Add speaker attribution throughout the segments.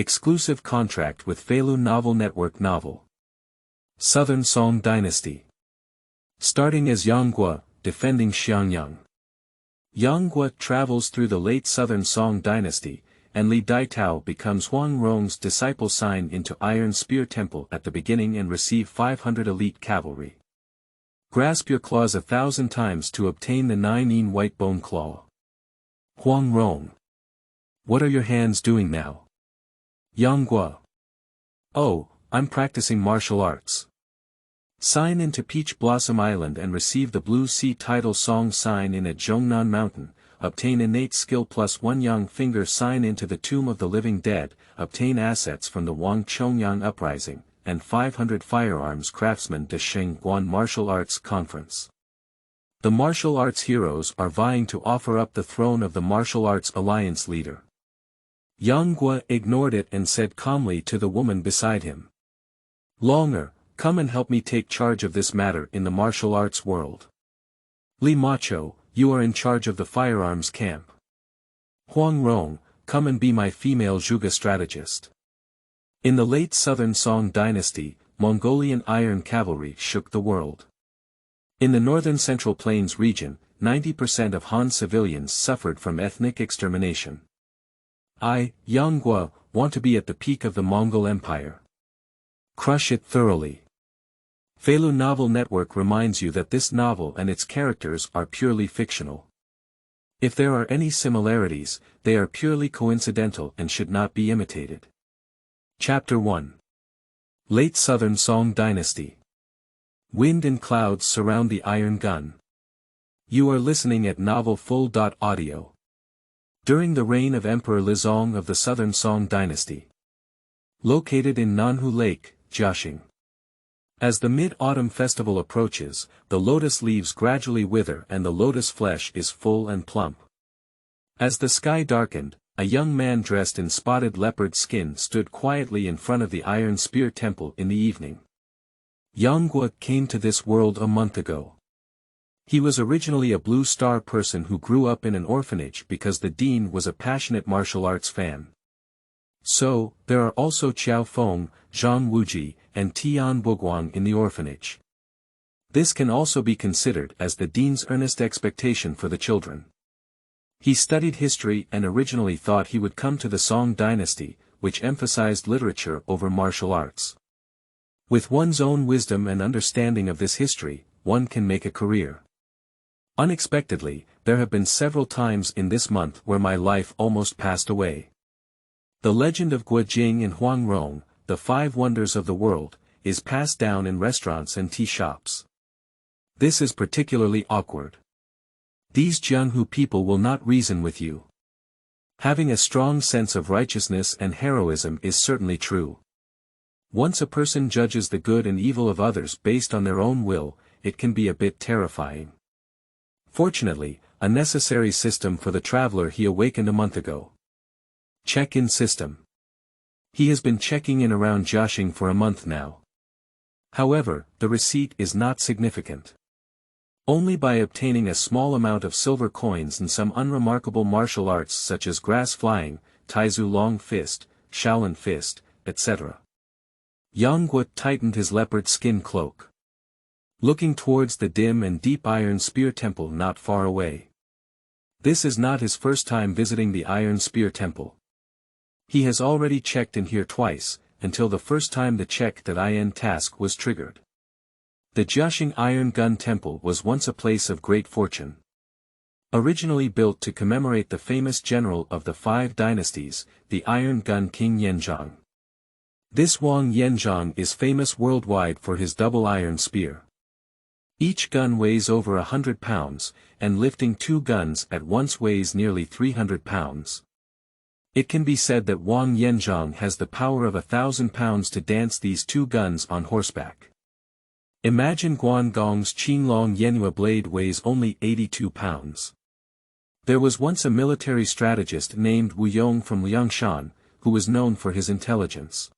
Speaker 1: Exclusive contract with Feilu Novel Network Novel. Southern Song Dynasty. Starting as Yang Guo, defending Xiangyang. Yang Guo travels through the late Southern Song Dynasty, and Li Daitao becomes Huang Rong's discipleSign into Iron Spear Temple at the beginning and receive 500 elite cavalry. Grasp your claws 1,000 times to obtain the 9 white bone claw. Huang Rong. What are your hands doing now? Yang Guo. Oh, I'm practicing martial arts. Sign into Peach Blossom Island and receive the Blue Sea Tidal SongSign in at Zhongnan Mountain, obtain innate skill+one Yang fingerSign into the Tomb of the Living Dead, obtain assets from the Wang Chongyang Uprising, and 500 firearms craftsmenDa Sheng Guan Martial Arts Conference. The martial arts heroes are vying to offer up the throne of the Martial Arts Alliance leader. Yang Guo ignored it and said calmly to the woman beside him. Longer, come and help me take charge of this matter in the martial arts world. Li Mochou, you are in charge of the firearms camp. Huang Rong, come and be my female Zhuge strategist. In the late Southern Song Dynasty, Mongolian iron cavalry shook the world. In the northern Central Plains region, 90% of Han civilians suffered from ethnic extermination. I, Yang Guo, want to be at the peak of the Mongol Empire. Crush it thoroughly. Feilu Novel Network reminds you that this novel and its characters are purely fictional. If there are any similarities, they are purely coincidental and should not be imitated. Chapter 1. Late Southern Song Dynasty. Wind and clouds surround the iron gun. You are listening at novelfull.audio. During the reign of Emperor Lizong of the Southern Song Dynasty. Located in Nanhu Lake, Jiaxing. As the mid-autumn festival approaches, the lotus leaves gradually wither and the lotus flesh is full and plump. As the sky darkened, a young man dressed in spotted leopard skin stood quietly in front of the Iron Spear Temple in the evening. Yang Guo came to this world a month ago. He was originally a Blue Star person who grew up in an orphanage because the dean was a passionate martial arts fan. So, there are also Qiao Feng, Zhang Wuji, and Tian Boguang in the orphanage. This can also be considered as the dean's earnest expectation for the children. He studied history and originally thought he would come to the Song Dynasty, which emphasized literature over martial arts. With one's own wisdom and understanding of this history, one can make a career. Unexpectedly, there have been several times in this month where my life almost passed away. The legend of Guojing and Huang Rong, the 5 wonders of the world, is passed down in restaurants and tea shops. This is particularly awkward. These Jianghu people will not reason with you. Having a strong sense of righteousness and heroism is certainly true. Once a person judges the good and evil of others based on their own will, it can be a bit terrifying. Fortunately, a necessary system for the traveler he awakened a month ago. Check-in system. He has been checking in around Jiaxing for a month now. However, the receipt is not significant. Only by obtaining a small amount of silver coins and some unremarkable martial arts such as grass flying, Taizu long fist, Shaolin fist, etc. Yang Guo tightened his leopard skin cloak. Looking towards the dim and deep Iron Spear Temple not far away. This is not his first time visiting the Iron Spear Temple. He has already checked in here twice, until the first time the check.in task was triggered. The Jiaxing Iron Gun Temple was once a place of great fortune. Originally built to commemorate the famous general of the 5 dynasties, the Iron Gun King Xiangyang. This Wang Chongyang is famous worldwide for his double iron spear. Each gun weighs over 100 pounds, and lifting 2 guns at once weighs nearly 300 pounds. It can be said that Wang Chongyang has the power of 1,000 pounds to dance these 2 guns on horseback. Imagine Guan Gong's Qinglong Yenhua blade weighs only 82 pounds. There was once a military strategist named Wu Yong from Liangshan, who was known for his intelligence.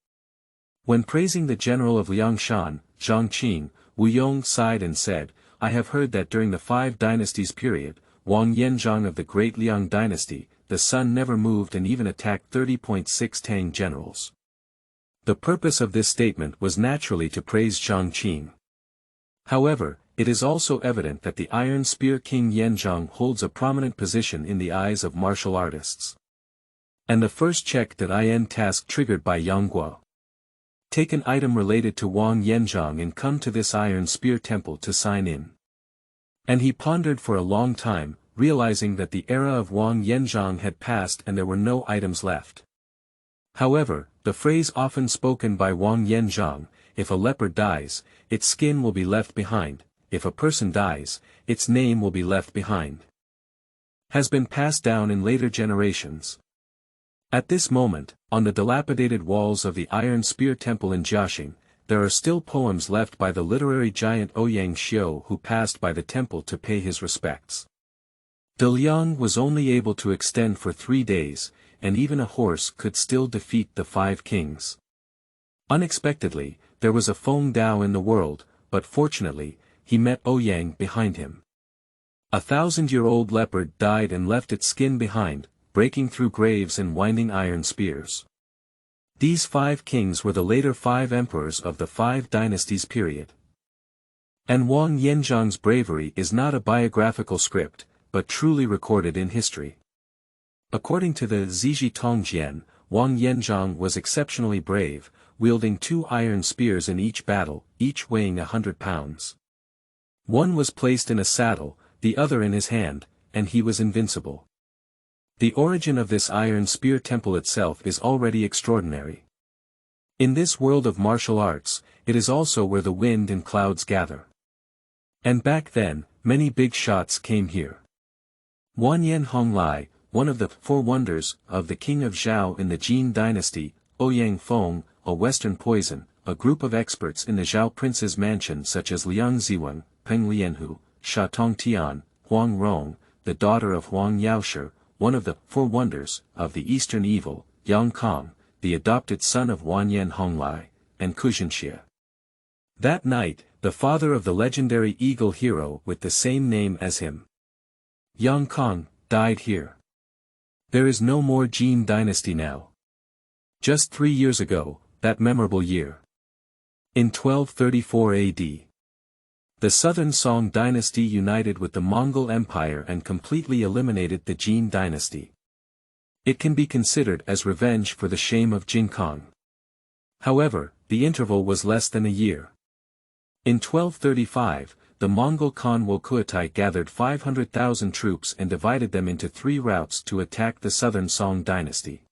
Speaker 1: When praising the general of Liangshan, Zhang Qing, Wu Yong sighed and said, "I have heard that during the 5 dynasties period, Wang Chongyang of the Great Liang Dynasty, the sun never moved and even attacked 30.6 Tang generals. The purpose of this statement was naturally to praise Zhang Qing. However, it is also evident that the Iron Spear King Xiangyang holds a prominent position in the eyes of martial artists. And the first check.In task triggered by Yang Guo. Take an item related to Wang Chongyang and come to this Iron Spear temple to sign in. And he pondered for a long time, realizing that the era of Wang Chongyang had passed and there were no items left. However, the phrase often spoken by Wang Chongyang, if a leopard dies, its skin will be left behind, if a person dies, its name will be left behind, has been passed down in later generations. At this moment, on the dilapidated walls of the Iron Spear Temple in Jiaxing, there are still poems left by the literary giant Ouyang Xiu who passed by the temple to pay his respects. The liang was only able to extend for 3 days, and even a horse could still defeat the 5 kings. Unexpectedly, there was a Feng Dao in the world, but fortunately, he met Ouyang behind him. A 1,000-year-old leopard died and left its skin behind, breaking through graves and winding iron spears. These 5 kings were the later 5 emperors of the 5 dynasties period. And Wang Chongyang's bravery is not a biographical script, but truly recorded in history. According to the Ziji Tongjian, Wang Chongyang was exceptionally brave, wielding 2 iron spears in each battle, each weighing 100 pounds. One was placed in a saddle, the other in his hand, and he was invincible. The origin of this Iron Spear Temple itself is already extraordinary. In this world of martial arts, it is also where the wind and clouds gather. And back then, many big shots came here. Wanyan Honglai, one of the 4 wonders of the king of Zhao in the Jin dynasty, Ouyang Feng, a western poison, a group of experts in the Zhao prince's mansion such as Liang Ziwen, Peng Lianhu, Sha Tongtian, Huang Rong, the daughter of Huang Yaoshi, one of the 4 wonders of the eastern evil, Yang Kong, the adopted son of Wanyan Honglai, and Kuzhenxie. That night, the father of the legendary eagle hero with the same name as him, Yang Kong, died here. There is no more Jin dynasty now. Just 3 years ago, that memorable year. In 1234 AD. The Southern Song Dynasty united with the Mongol Empire and completely eliminated the Jin dynasty. It can be considered as revenge for the shame of Jin Kong. However, the interval was less than a year. In 1235, the Mongol Khan Wokuotai gathered 500,000 troops and divided them into 3 routes to attack the Southern Song Dynasty.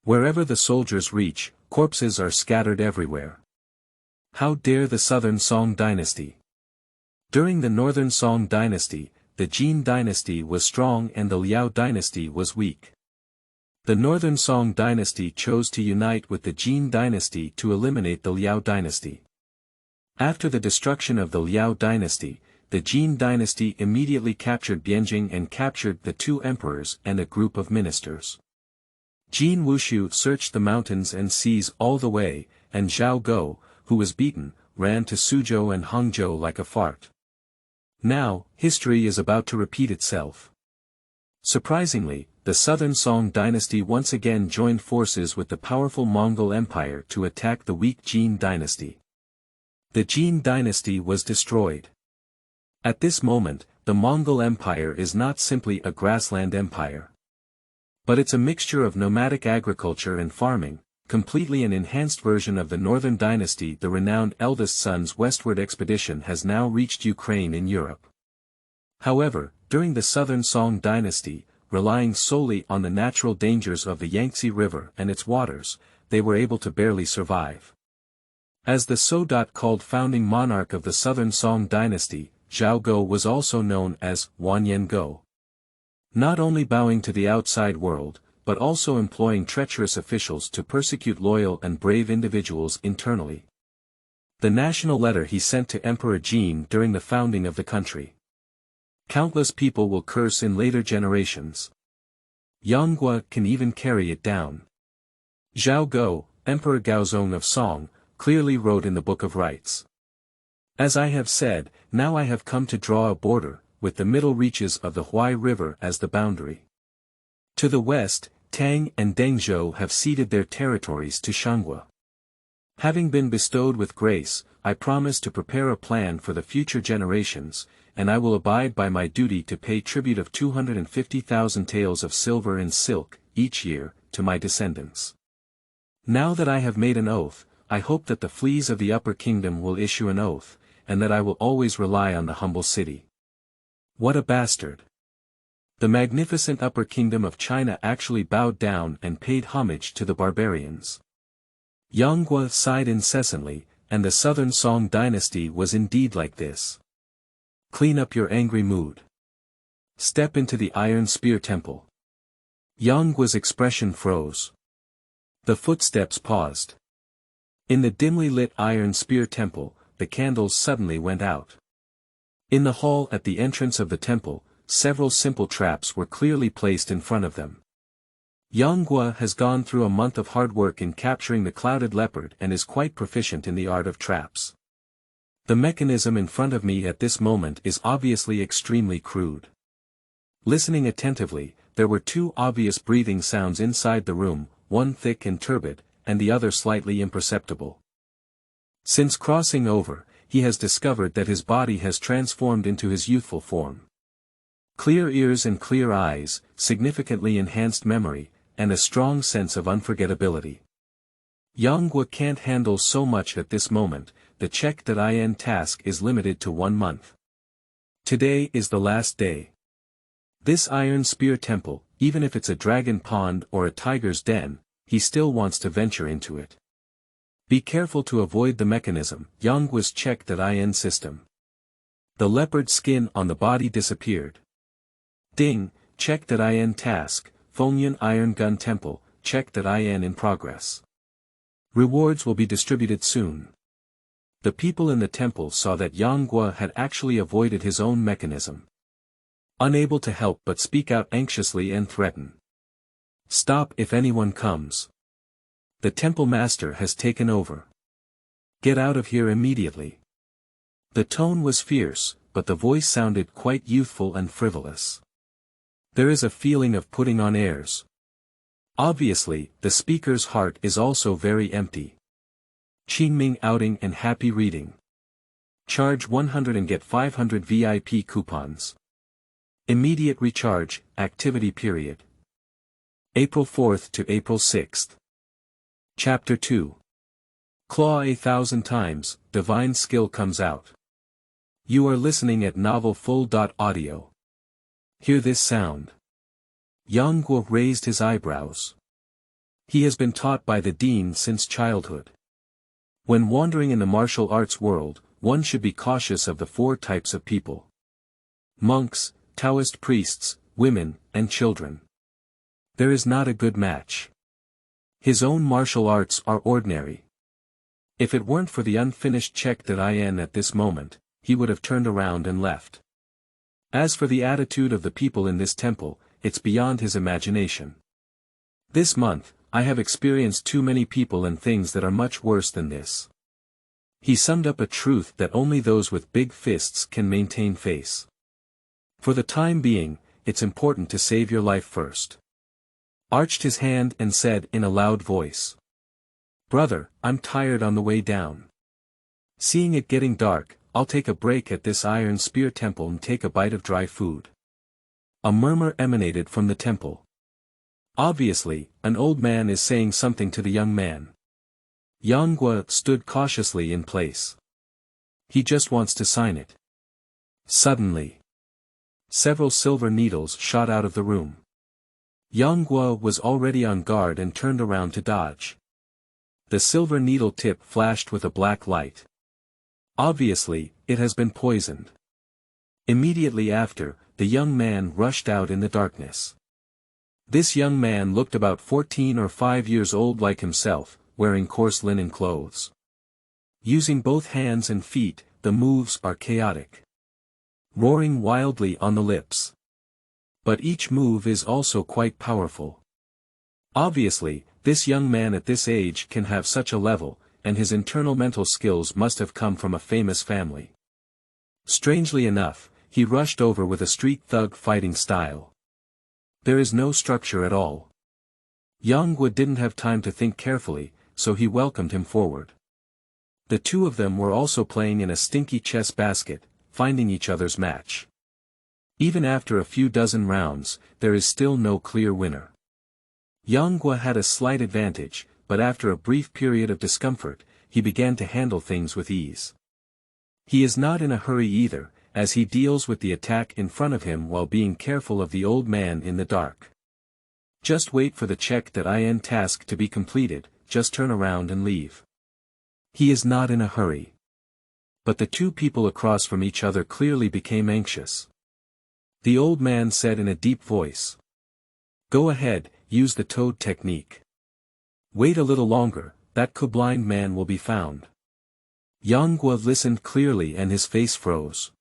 Speaker 1: Wherever the soldiers reach, corpses are scattered everywhere. How dare the Southern Song Dynasty? During the Northern Song Dynasty, the Jin dynasty was strong and the Liao dynasty was weak. The Northern Song Dynasty chose to unite with the Jin dynasty to eliminate the Liao dynasty. After the destruction of the Liao dynasty, the Jin dynasty immediately captured Bianjing and captured the 2 emperors and a group of ministers. Jin Wushu searched the mountains and seas all the way, and Zhao Guo, who was beaten, ran to Suzhou and Hangzhou like a fart. Now, history is about to repeat itself. Surprisingly, the Southern Song Dynasty once again joined forces with the powerful Mongol Empire to attack the weak Jin dynasty. The Jin dynasty was destroyed. At this moment, the Mongol Empire is not simply a grassland empire. But it's a mixture of nomadic agriculture and farming, completely an enhanced version of the Northern Dynasty. The renowned eldest son's westward expedition has now reached Ukraine in Europe. However, during the Southern Song Dynasty, relying solely on the natural dangers of the Yangtze River and its waters, they were able to barely survive. As the so-called founding monarch of the Southern Song Dynasty, Zhao Guo was also known as Wanyan Guo. Not only bowing to the outside world, but also employing treacherous officials to persecute loyal and brave individuals internally. The national letter he sent to Emperor Jin during the founding of the country. Countless people will curse in later generations. Yang Guo can even carry it down. Zhao Guo, Emperor Gaozong of Song, clearly wrote in the Book of Rites. As I have said, now I have come to draw a border, with the middle reaches of the Huai River as the boundary. To the west, Tang and Dengzhou have ceded their territories to Shangguo. Having been bestowed with grace, I promise to prepare a plan for the future generations, and I will abide by my duty to pay tribute of 250,000 taels of silver and silk, each year, to my descendants. Now that I have made an oath, I hope that the fleas of the Upper Kingdom will issue an oath, and that I will always rely on the humble city. What a bastard! The magnificent Upper Kingdom of China actually bowed down and paid homage to the barbarians. Yang Guo sighed incessantly, and the Southern Song Dynasty was indeed like this. Clean up your angry mood. Step into the Iron Spear Temple. Yang Guo's expression froze. The footsteps paused. In the dimly lit Iron Spear Temple, the candles suddenly went out. In the hall at the entrance of the temple, several simple traps were clearly placed in front of them. Yang Guo has gone through a month of hard work in capturing the clouded leopard and is quite proficient in the art of traps. The mechanism in front of me at this moment is obviously extremely crude. Listening attentively, there were two obvious breathing sounds inside the room, one thick and turbid, and the other slightly imperceptible. Since crossing over, he has discovered that his body has transformed into his youthful form. Clear ears and clear eyes, significantly enhanced memory, and a strong sense of unforgettability. Yang Guo can't handle so much at this moment. The check.In task is limited to 1 month. Today is the last day. This Iron Spear Temple, even if it's a dragon pond or a tiger's den, he still wants to venture into it. Be careful to avoid the mechanism, Yang Guo's check.In system. The leopard skin on the body disappeared. Ding, check.In task, Fengyan Iron Gun Temple, check.In in progress. Rewards will be distributed soon. The people in the temple saw that Yang Guo had actually avoided his own mechanism. Unable to help but speak out anxiously and threaten. Stop if anyone comes. The temple master has taken over. Get out of here immediately. The tone was fierce, but the voice sounded quite youthful and frivolous. There is a feeling of putting on airs. Obviously, the speaker's heart is also very empty. Qingming outing and happy reading. Charge 100 and get 500 VIP coupons. Immediate recharge, activity period. April 4th to April 6th. Chapter 2. Claw 1,000 times, divine skill comes out. You are listening at novelfull.audio. Hear this sound. Yang Guo raised his eyebrows. He has been taught by the dean since childhood. When wandering in the martial arts world, one should be cautious of the 4 types of people. Monks, Taoist priests, women, and children. There is not a good match. His own martial arts are ordinary. If it weren't for the unfinished check.In at this moment, he would have turned around and left. As for the attitude of the people in this temple, it's beyond his imagination. This month, I have experienced too many people and things that are much worse than this. He summed up a truth that only those with big fists can maintain face. For the time being, it's important to save your life first. Arched his hand and said in a loud voice. Brother, I'm tired on the way down. Seeing it getting dark, I'll take a break at this Iron Spear Temple and take a bite of dry food. A murmur emanated from the temple. Obviously, an old man is saying something to the young man. Yang Guo stood cautiously in place. He just wants to sign it. Suddenly, several silver needles shot out of the room. Yang Guo was already on guard and turned around to dodge. The silver needle tip flashed with a black light. Obviously, it has been poisoned. Immediately after, the young man rushed out in the darkness. This young man looked about 14 or 5 years old like himself, wearing coarse linen clothes. Using both hands and feet, the moves are chaotic. Roaring wildly on the lips. But each move is also quite powerful. Obviously, this young man at this age can have such a level, and his internal mental skills must have come from a famous family. Strangely enough, he rushed over with a street thug fighting style. There is no structure at all. Yang Guo didn't have time to think carefully, so he welcomed him forward. The two of them were also playing in a stinky chess basket, finding each other's match. Even after a few dozen rounds, there is still no clear winner. Yang Guo had a slight advantage, but after a brief period of discomfort, he began to handle things with ease. He is not in a hurry either, as he deals with the attack in front of him while being careful of the old man in the dark. Just wait for the check.In task to be completed, just turn around and leave. He is not in a hurry. But the two people across from each other clearly became anxious. The old man said in a deep voice. Go ahead, use the toad technique. Wait a little longer, that blind man will be found. Yang Guo listened clearly and his face froze.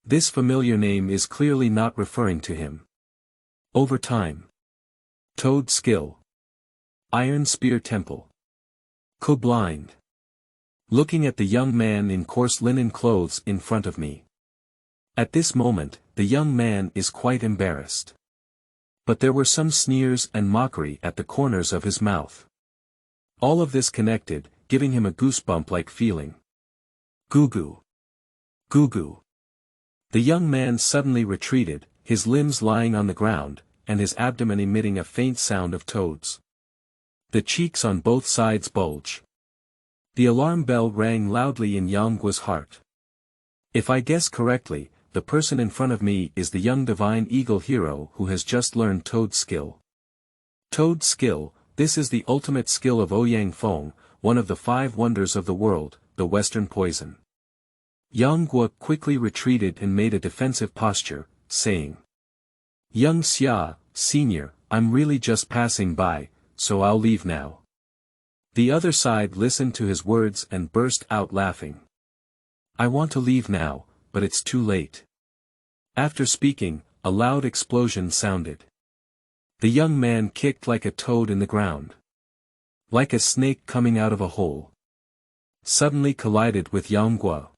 Speaker 1: This familiar name is clearly not referring to him. Over time. Toad skill. Iron Spear Temple. Blind. Looking at the young man in coarse linen clothes in front of me. At this moment, the young man is quite embarrassed. But there were some sneers and mockery at the corners of his mouth. All of this connected, giving him a goosebump-like feeling. Goo-goo. Goo-goo. The young man suddenly retreated, his limbs lying on the ground, and his abdomen emitting a faint sound of toads. The cheeks on both sides bulge. The alarm bell rang loudly in Yang Guo's heart. If I guess correctly, the person in front of me is the young divine eagle hero who has just learned Toad skill. Toad skill, this is the ultimate skill of Ouyang Feng, one of the 5 wonders of the world, the Western poison. Yang Guo quickly retreated and made a defensive posture, saying. Young Xia, senior, I'm really just passing by, so I'll leave now. The other side listened to his words and burst out laughing. I want to leave now, but it's too late. After speaking, a loud explosion sounded. The young man kicked like a toad in the ground. Like a snake coming out of a hole. Suddenly collided with Yang Guo.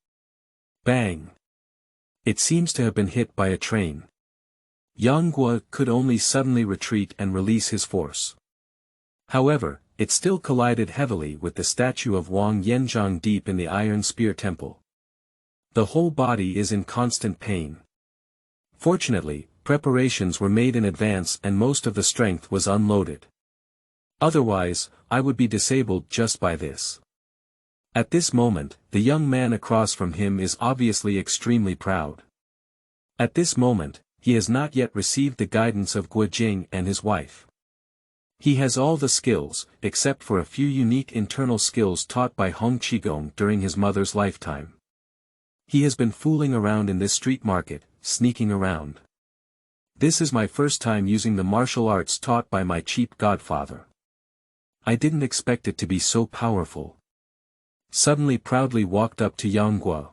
Speaker 1: Bang! It seems to have been hit by a train. Yang Guo could only suddenly retreat and release his force. However, it still collided heavily with the statue of Wang Chongyang deep in the Iron Spear Temple. The whole body is in constant pain. Fortunately, preparations were made in advance and most of the strength was unloaded. Otherwise, I would be disabled just by this. At this moment, the young man across from him is obviously extremely proud. At this moment, he has not yet received the guidance of Guojing and his wife. He has all the skills, except for a few unique internal skills taught by Hong Qigong during his mother's lifetime. He has been fooling around in this street market, sneaking around. This is my first time using the martial arts taught by my cheap godfather. I didn't expect it to be so powerful. Suddenly proudly walked up to Yang Guo.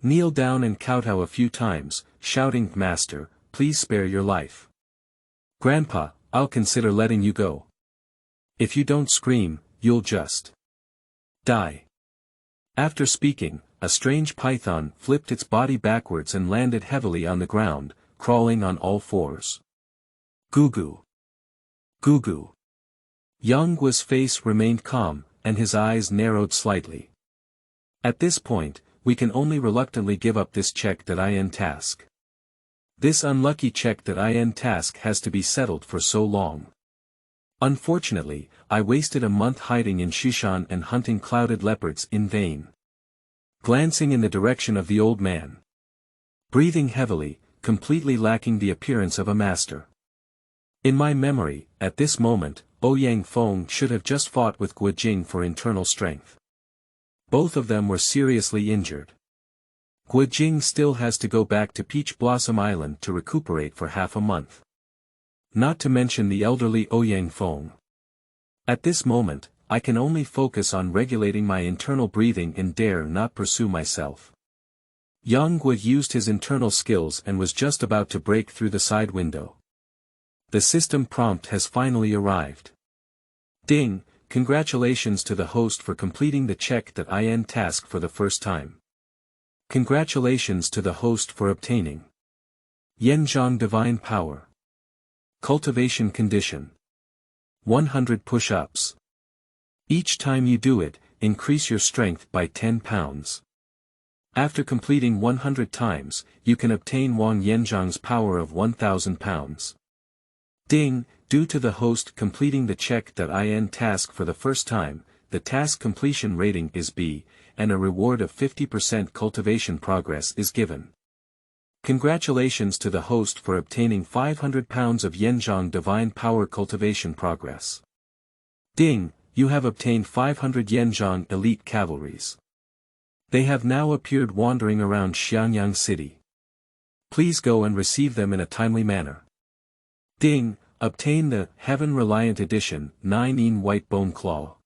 Speaker 1: Kneel down and kowtow a few times, shouting, Master, please spare your life. Grandpa, I'll consider letting you go. If you don't scream, you'll just die. After speaking, a strange python flipped its body backwards and landed heavily on the ground, crawling on all fours. Goo-goo. Goo-goo. Yang Guo's face remained calm, and his eyes narrowed slightly. At this point, we can only reluctantly give up this check.In task. This unlucky check.In task has to be settled for so long. Unfortunately, I wasted a month hiding in Xishan and hunting clouded leopards in vain. Glancing in the direction of the old man. Breathing heavily, completely lacking the appearance of a master. In my memory, at this moment, Ouyang Feng should have just fought with Guojing for internal strength. Both of them were seriously injured. Guojing still has to go back to Peach Blossom Island to recuperate for half a month. Not to mention the elderly Ouyang Feng. At this moment, I can only focus on regulating my internal breathing and dare not pursue myself. Yang Guo used his internal skills and was just about to break through the side window. The system prompt has finally arrived. Ding, congratulations to the host for completing the check.In task for the first time. Congratulations to the host for obtaining Yanzhang Divine Power. Cultivation condition. 100 push-ups. Each time you do it, increase your strength by 10 pounds. After completing 100 times, you can obtain Wang Chongyang's power of 1,000 pounds. Ding, due to the host completing the check.in task for the first time, the task completion rating is B, and a reward of 50% cultivation progress is given. Congratulations to the host for obtaining 500 pounds of Yanzhang Divine Power Cultivation Progress. Ding, you have obtained 500 Yanzhang Elite Cavalries. They have now appeared wandering around Xiangyang City. Please go and receive them in a timely manner. Ding, obtain the Heaven Reliant Edition 9-in White Bone Claw.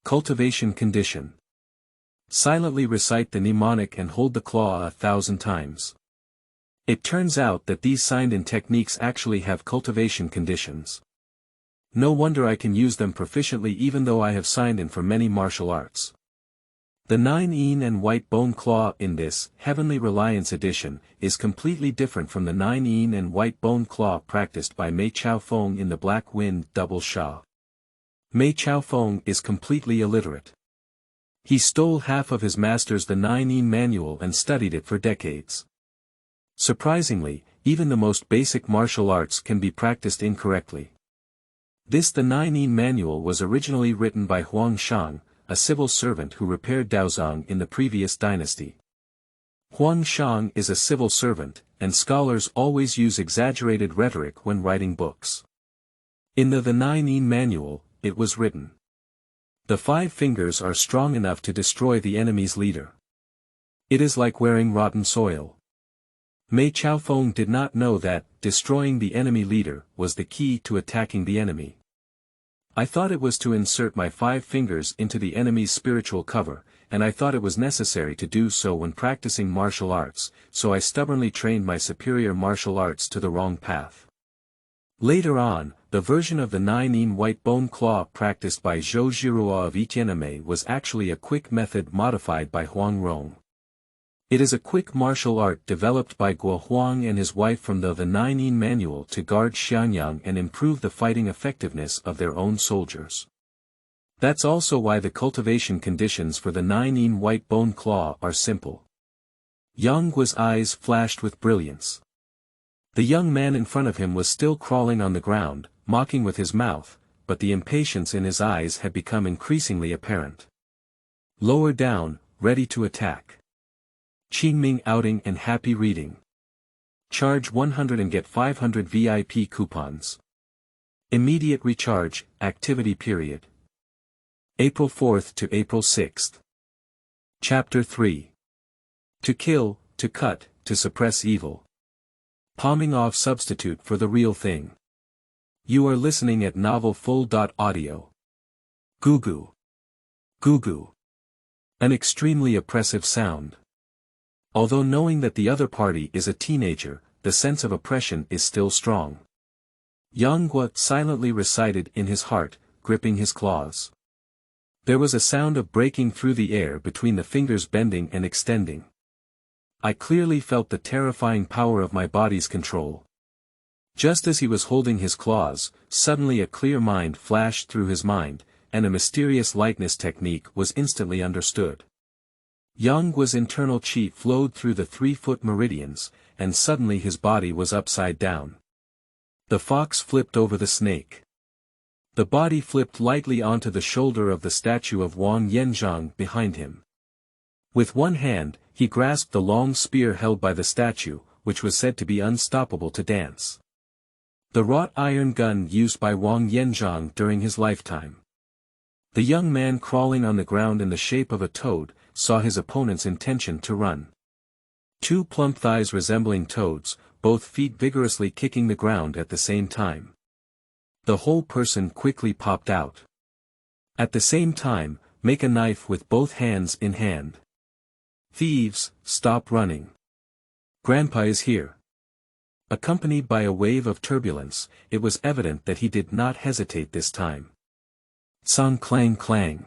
Speaker 1: Cultivation condition. Silently recite the mnemonic and hold the claw 1,000 times. It turns out that these signed-in techniques actually have cultivation conditions. No wonder I can use them proficiently even though I have signed in for many martial arts. The 9-in and White Bone Claw in this Heavenly Reliance Edition is completely different from the 9-in and White Bone Claw practiced by Mei Chaofeng in the Black Wind Double Sha. Mei Chaofeng is completely illiterate. He stole half of his master's the 9-in manual and studied it for decades. Surprisingly, even the most basic martial arts can be practiced incorrectly. The 9-in manual was originally written by Huang Rong, a civil servant who repaired Daozong in the previous dynasty. Huang Rong is a civil servant, and scholars always use exaggerated rhetoric when writing books. In the 9-in manual, it was written. The 5 fingers are strong enough to destroy the enemy's leader. It is like wearing rotten soil. Mei Chaofeng did not know that destroying the enemy leader was the key to attacking the enemy. I thought it was to insert my 5 fingers into the enemy's spiritual cover, and I thought it was necessary to do so when practicing martial arts, so I stubbornly trained my superior martial arts to the wrong path. Later on, the version of the 9-in White Bone Claw practiced by Zhou Zhiruo of Etienname was actually a quick method modified by Huang Rong. It is a quick martial art developed by Guo and his wife from the 9-in manual to guard Xiangyang and improve the fighting effectiveness of their own soldiers. That's also why the cultivation conditions for the 9-in White Bone Claw are simple. Yang Guo's eyes flashed with brilliance. The young man in front of him was still crawling on the ground, mocking with his mouth, but the impatience in his eyes had become increasingly apparent. Lower down, ready to attack. Qingming outing and happy reading. Charge 100 and get 500 VIP coupons. Immediate recharge, activity period. April 4th to April 6th. Chapter 3. To kill, to cut, to suppress evil. Palming off substitute for the real thing. You are listening at novelfull.audio. Goo-goo. Goo-goo. An extremely oppressive sound. Although knowing that the other party is a teenager, the sense of oppression is still strong. Yang Guo silently recited in his heart, gripping his claws. There was a sound of breaking through the air between the fingers bending and extending. I clearly felt the terrifying power of my body's control. Just as he was holding his claws, suddenly a clear mind flashed through his mind, and a mysterious lightness technique was instantly understood. Yang Guo's internal chi flowed through the 3-foot meridians, and suddenly his body was upside down. The fox flipped over the snake. The body flipped lightly onto the shoulder of the statue of Wang Chongyang behind him. With one hand, he grasped the long spear held by the statue, which was said to be unstoppable to dance. The wrought iron gun used by Wang Chongyang during his lifetime. The young man crawling on the ground in the shape of a toad, saw his opponent's intention to run. 2 plump thighs resembling toads, both feet vigorously kicking the ground at the same time. The whole person quickly popped out. At the same time, make a knife with both hands in hand. Thieves, stop running. Grandpa is here. Accompanied by a wave of turbulence, it was evident that he did not hesitate this time. Song clang clang.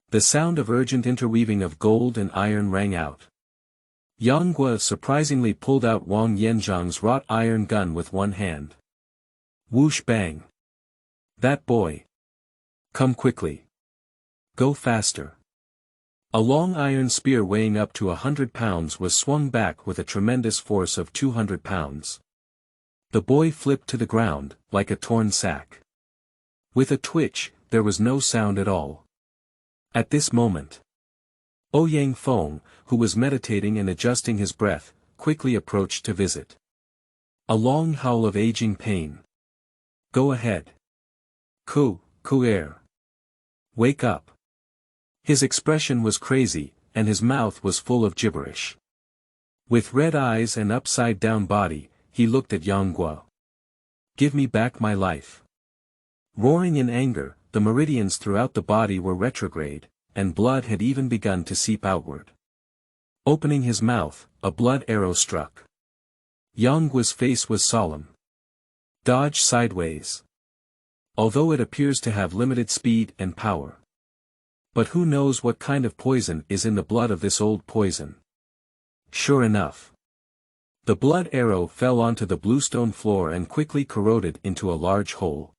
Speaker 1: The sound of urgent interweaving of gold and iron rang out. Yang Guo surprisingly pulled out Wang Chongyang's wrought iron gun with one hand. Whoosh bang. That boy. Come quickly. Go faster. A long iron spear weighing up to 100 pounds was swung back with a tremendous force of 200 pounds. The boy flipped to the ground, like a torn sack. With a twitch, there was no sound at all. At this moment, Yang Feng, who was meditating and adjusting his breath, quickly approached to visit. A long howl of aging pain. Go ahead. Kuer. Wake up. His expression was crazy, and his mouth was full of gibberish. With red eyes and upside-down body, he looked at Yang Guo. Give me back my life. Roaring in anger, the meridians throughout the body were retrograde, and blood had even begun to seep outward. Opening his mouth, a blood arrow struck. Yang Guo's face was solemn. Dodge sideways. Although it appears to have limited speed and power. But who knows what kind of poison is in the blood of this old poison? Sure enough. The blood arrow fell onto the bluestone floor and quickly corroded into a large hole.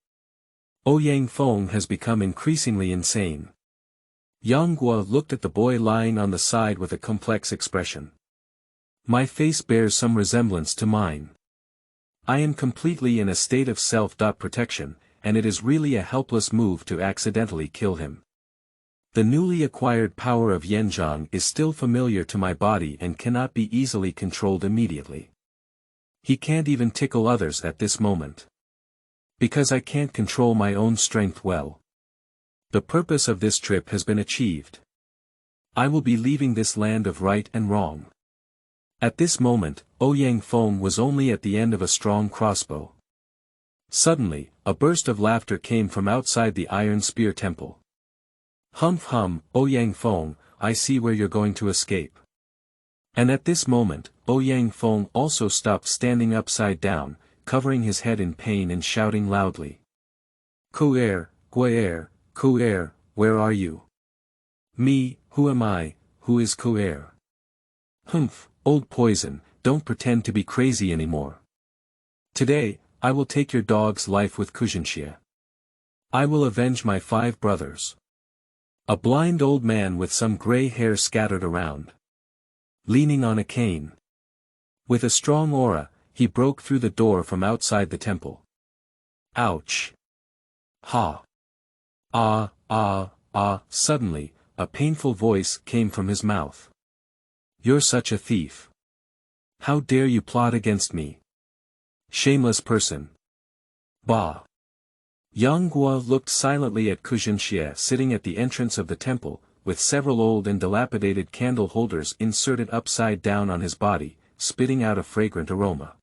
Speaker 1: Yang Feng has become increasingly insane. Yang Guo looked at the boy lying on the side with a complex expression. My face bears some resemblance to mine. I am completely in a state of self-protection, and it is really a helpless move to accidentally kill him. The newly acquired power of Xiangyang is still familiar to my body and cannot be easily controlled immediately. He can't even tickle others at this moment. Because I can't control my own strength well. The purpose of this trip has been achieved. I will be leaving this land of right and wrong. At this moment, Yang Feng was only at the end of a strong crossbow. Suddenly, a burst of laughter came from outside the Iron Spear Temple. Humph hum, Yang Feng, I see where you're going to escape. And at this moment, Yang Feng also stopped standing upside down, covering his head in pain and shouting loudly. Kuer, where are you? Me, who am I, who is Kuer? Humph, old poison, don't pretend to be crazy anymore. Today, I will take your dog's life with Xiangyang. I will avenge my 5 brothers. A blind old man with some gray hair scattered around. Leaning on a cane. With a strong aura, he broke through the door from outside the temple. Ouch. Ha. Suddenly, a painful voice came from his mouth. You're such a thief. How dare you plot against me? Shameless person. Bah. Yang Guo looked silently at Xiangyang sitting at the entrance of the temple, with several old and dilapidated candle holders inserted upside down on his body, spitting out a fragrant aroma.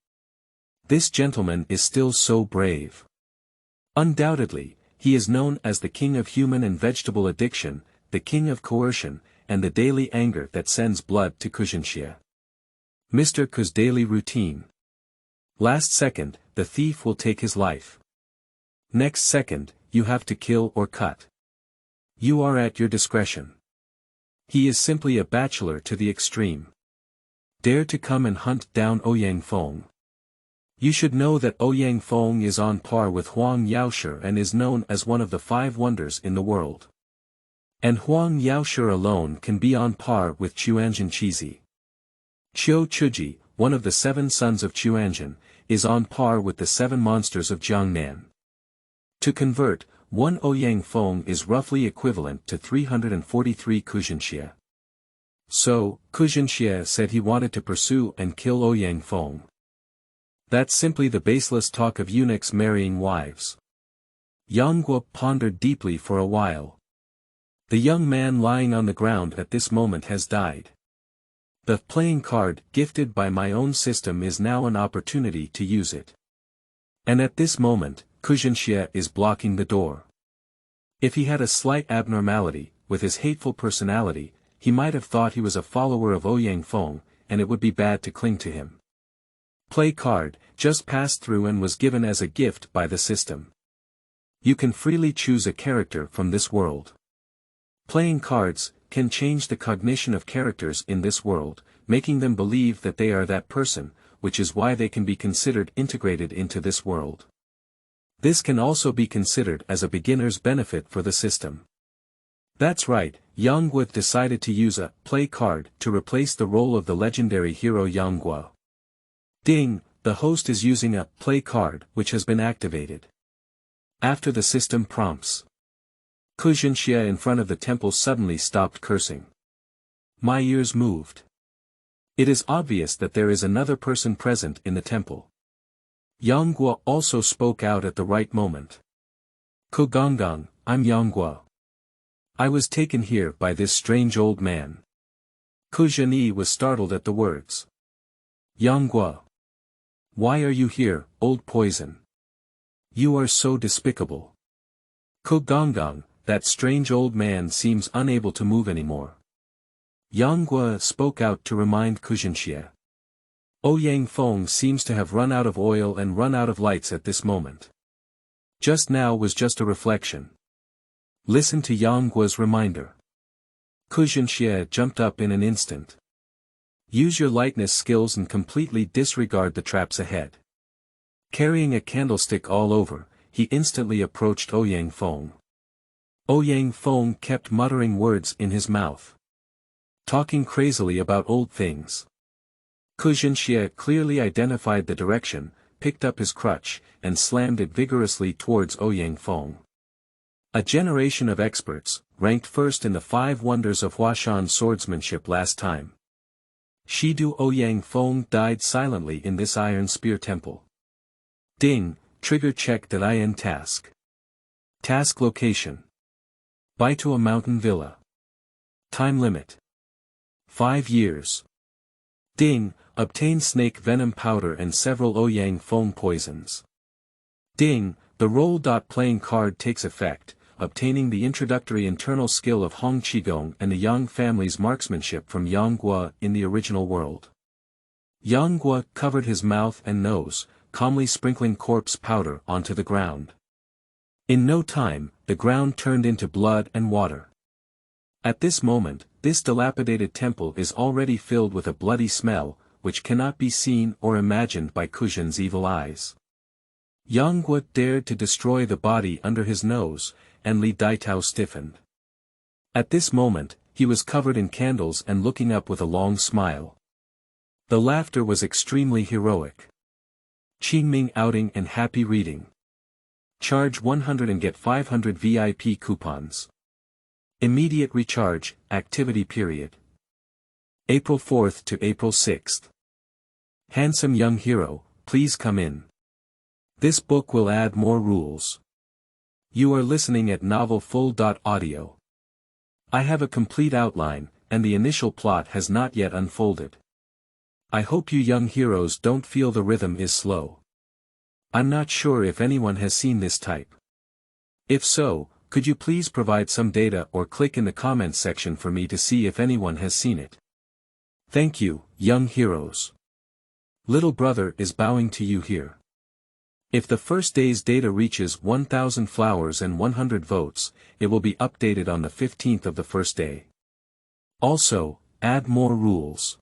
Speaker 1: This gentleman is still so brave. Undoubtedly, he is known as the king of human and vegetable addiction, the king of coercion, and the daily anger that sends blood to Xiangyang. Mr. Ku's daily routine. Last second, the thief will take his life. Next second, you have to kill or cut. You are at your discretion. He is simply a bachelor to the extreme. Dare to come and hunt down Yang Feng. You should know that Yang Feng is on par with Huang Yaoshi and is known as one of the 5 wonders in the world. And Huang Yaoshi alone can be on par with Xiangyang Chizi. Qiu Chuji, one of the 7 sons of Xiangyang, is on par with the 7 monsters of Zhongnan. To convert, 1 Yang Feng is roughly equivalent to 343 Xiangyang. So, Xiangyang said he wanted to pursue and kill Yang Feng. That's simply the baseless talk of eunuchs marrying wives. Yang Guo pondered deeply for a while. The young man lying on the ground at this moment has died. The playing card gifted by my own system is now an opportunity to use it. And at this moment, Xiangyang is blocking the door. If he had a slight abnormality, with his hateful personality, he might have thought he was a follower of Yang Feng, and it would be bad to cling to him. Play card, just passed through and was given as a gift by the system. You can freely choose a character from this world. Playing cards can change the cognition of characters in this world, making them believe that they are that person, which is why they can be considered integrated into this world. This can also be considered as a beginner's benefit for the system. That's right, Yang Guo decided to use a play card to replace the role of the legendary hero Yang Guo. Ding, the host is using a play card which has been activated. After the system prompts, Xia in front of the temple suddenly stopped cursing. My ears moved. It is obvious that there is another person present in the temple. Yang Guo also spoke out at the right moment. Gonggong, I'm Yang Guo. I was taken here by this strange old man. Zhani was startled at the words. Yang Guo. Why are you here, old poison? You are so despicable. Gonggong, that strange old man seems unable to move anymore. Yang Guo spoke out to remind Xia. Yang Feng seems to have run out of oil and run out of lights at this moment. Just now was just a reflection. Listen to Yang Guo's reminder. Xia jumped up in an instant. Use your lightness skills and completely disregard the traps ahead. Carrying a candlestick all over, he instantly approached Yang Feng. Yang Feng kept muttering words in his mouth. Talking crazily about old things. Xia clearly identified the direction, picked up his crutch, and slammed it vigorously towards Yang Feng. A generation of experts, ranked first in the 5 wonders of Huashan swordsmanship last time. Shidu Yang Feng died silently in this iron spear temple. Ding, trigger check.In task. Task location. Baitua Mountain Villa. Time limit. 5 years. Ding, obtain snake venom powder and several Yang Feng poisons. Ding, the role.playing card takes effect, obtaining the introductory internal skill of Hong Qigong and the Yang family's marksmanship from Yang Guo in the original world. Yang Guo covered his mouth and nose, calmly sprinkling corpse powder onto the ground. In no time, the ground turned into blood and water. At this moment, this dilapidated temple is already filled with a bloody smell, which cannot be seen or imagined by Xin's evil eyes. Yang Guo dared to destroy the body under his nose, and Li Daitao stiffened. At this moment, he was covered in candles and looking up with a long smile. The laughter was extremely heroic. Qingming outing and happy reading. Charge 100 and get 500 VIP coupons. Immediate recharge, activity period. April 4th to April 6th. Handsome young hero, please come in. This book will add more rules. You are listening at novelfull.audio. I have a complete outline, and the initial plot has not yet unfolded. I hope you young heroes don't feel the rhythm is slow. I'm not sure if anyone has seen this type. If so, could you please provide some data or click in the comments section for me to see if anyone has seen it. Thank you, young heroes. Little brother is bowing to you here. If the first day's data reaches 1,000 flowers and 100 votes, it will be updated on the 15th of the first day. Also, add more rules.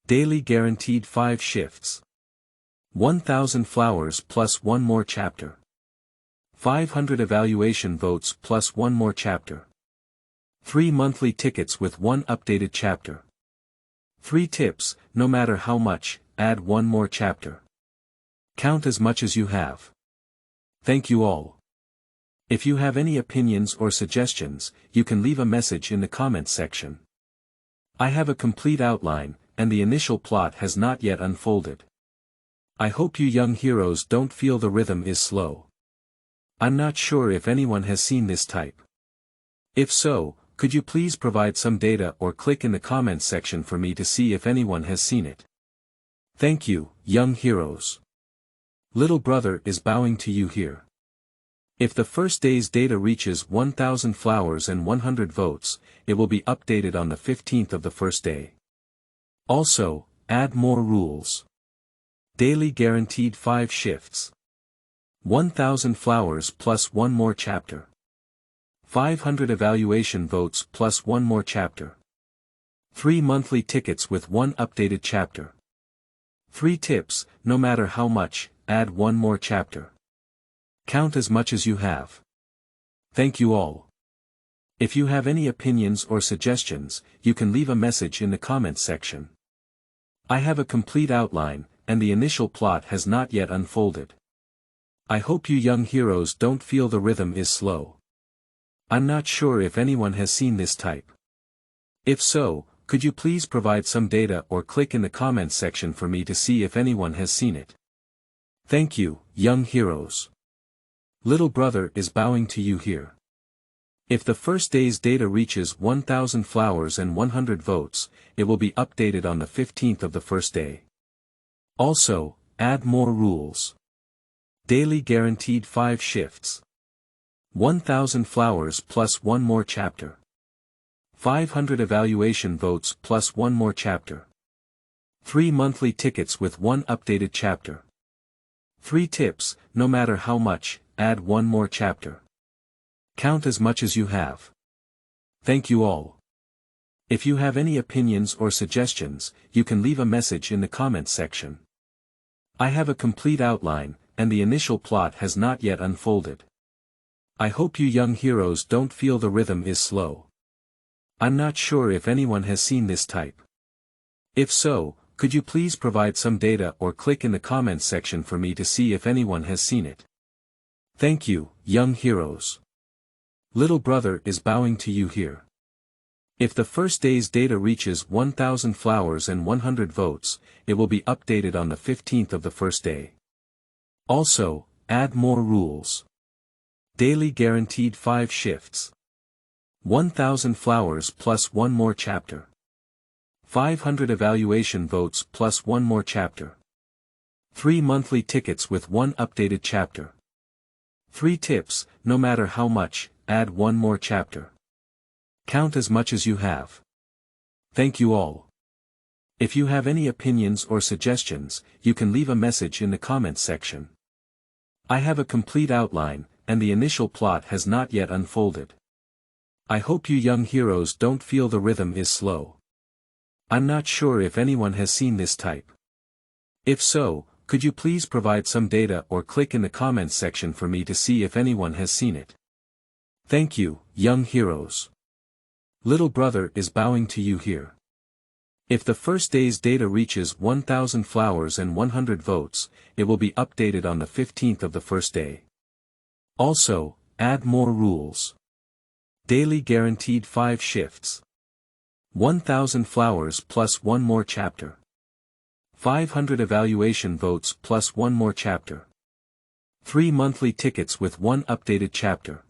Speaker 1: Daily guaranteed 5 shifts. 1,000 flowers plus 1 more chapter. 500 evaluation votes plus 1 more chapter. 3 monthly tickets with 1 updated chapter. 3 tips, no matter how much, add 1 more chapter. Count as much as you have. Thank you all. If you have any opinions or suggestions, you can leave a message in the comments section. I have a complete outline, and the initial plot has not yet unfolded. I hope you young heroes don't feel the rhythm is slow. I'm not sure if anyone has seen this type. If so, could you please provide some data or click in the comments section for me to see if anyone has seen it. Thank you, young heroes. Little brother is bowing to you here. If the first day's data reaches 1,000 flowers and 100 votes, it will be updated on the 15th of the first day. Also, add more rules. Daily guaranteed 5 shifts. 1,000 flowers plus 1 more chapter. 500 evaluation votes plus 1 more chapter. 3 monthly tickets with 1 updated chapter. 3 tips, no matter how much, add 1 more chapter. Count as much as you have. Thank you all. If you have any opinions or suggestions, you can leave a message in the comments section. I have a complete outline, and the initial plot has not yet unfolded. I hope you young heroes don't feel the rhythm is slow. I'm not sure if anyone has seen this type. If so, could you please provide some data or click in the comments section for me to see if anyone has seen it. Thank you, young heroes. Little brother is bowing to you here. If the first day's data reaches 1,000 flowers and 100 votes, it will be updated on the 15th of the first day. Also, add more rules. Daily guaranteed 5 shifts. 1,000 flowers plus 1 more chapter. 500 evaluation votes plus 1 more chapter. 3 monthly tickets with 1 updated chapter. 3 tips, no matter how much, add 1 more chapter. Count as much as you have. Thank you all. If you have any opinions or suggestions, you can leave a message in the comments section. I have a complete outline, and the initial plot has not yet unfolded. I hope you young heroes don't feel the rhythm is slow. I'm not sure if anyone has seen this type. If so, could you please provide some data or click in the comments section for me to see if anyone has seen it. Thank you, young heroes. Little brother is bowing to you here. If the first day's data reaches 1,000 flowers and 100 votes, it will be updated on the 15th of the first day. Also, add more rules. Daily guaranteed 5 shifts. 1,000 flowers plus 1 more chapter. 500 evaluation votes plus 1 more chapter. 3 monthly tickets with 1 updated chapter. 3 tips, no matter how much, add 1 more chapter. Count as much as you have. Thank you all. If you have any opinions or suggestions, you can leave a message in the comments section. I have a complete outline, and the initial plot has not yet unfolded. I hope you young heroes don't feel the rhythm is slow. I'm not sure if anyone has seen this type. If so, could you please provide some data or click in the comments section for me to see if anyone has seen it. Thank you, young heroes. Little brother is bowing to you here. If the first day's data reaches 1,000 flowers and 100 votes, it will be updated on the 15th of the first day. Also, add more rules. Daily guaranteed 5 shifts. 1,000 flowers plus 1 more chapter. 500 evaluation votes plus 1 more chapter. 3 monthly tickets with 1 updated chapter.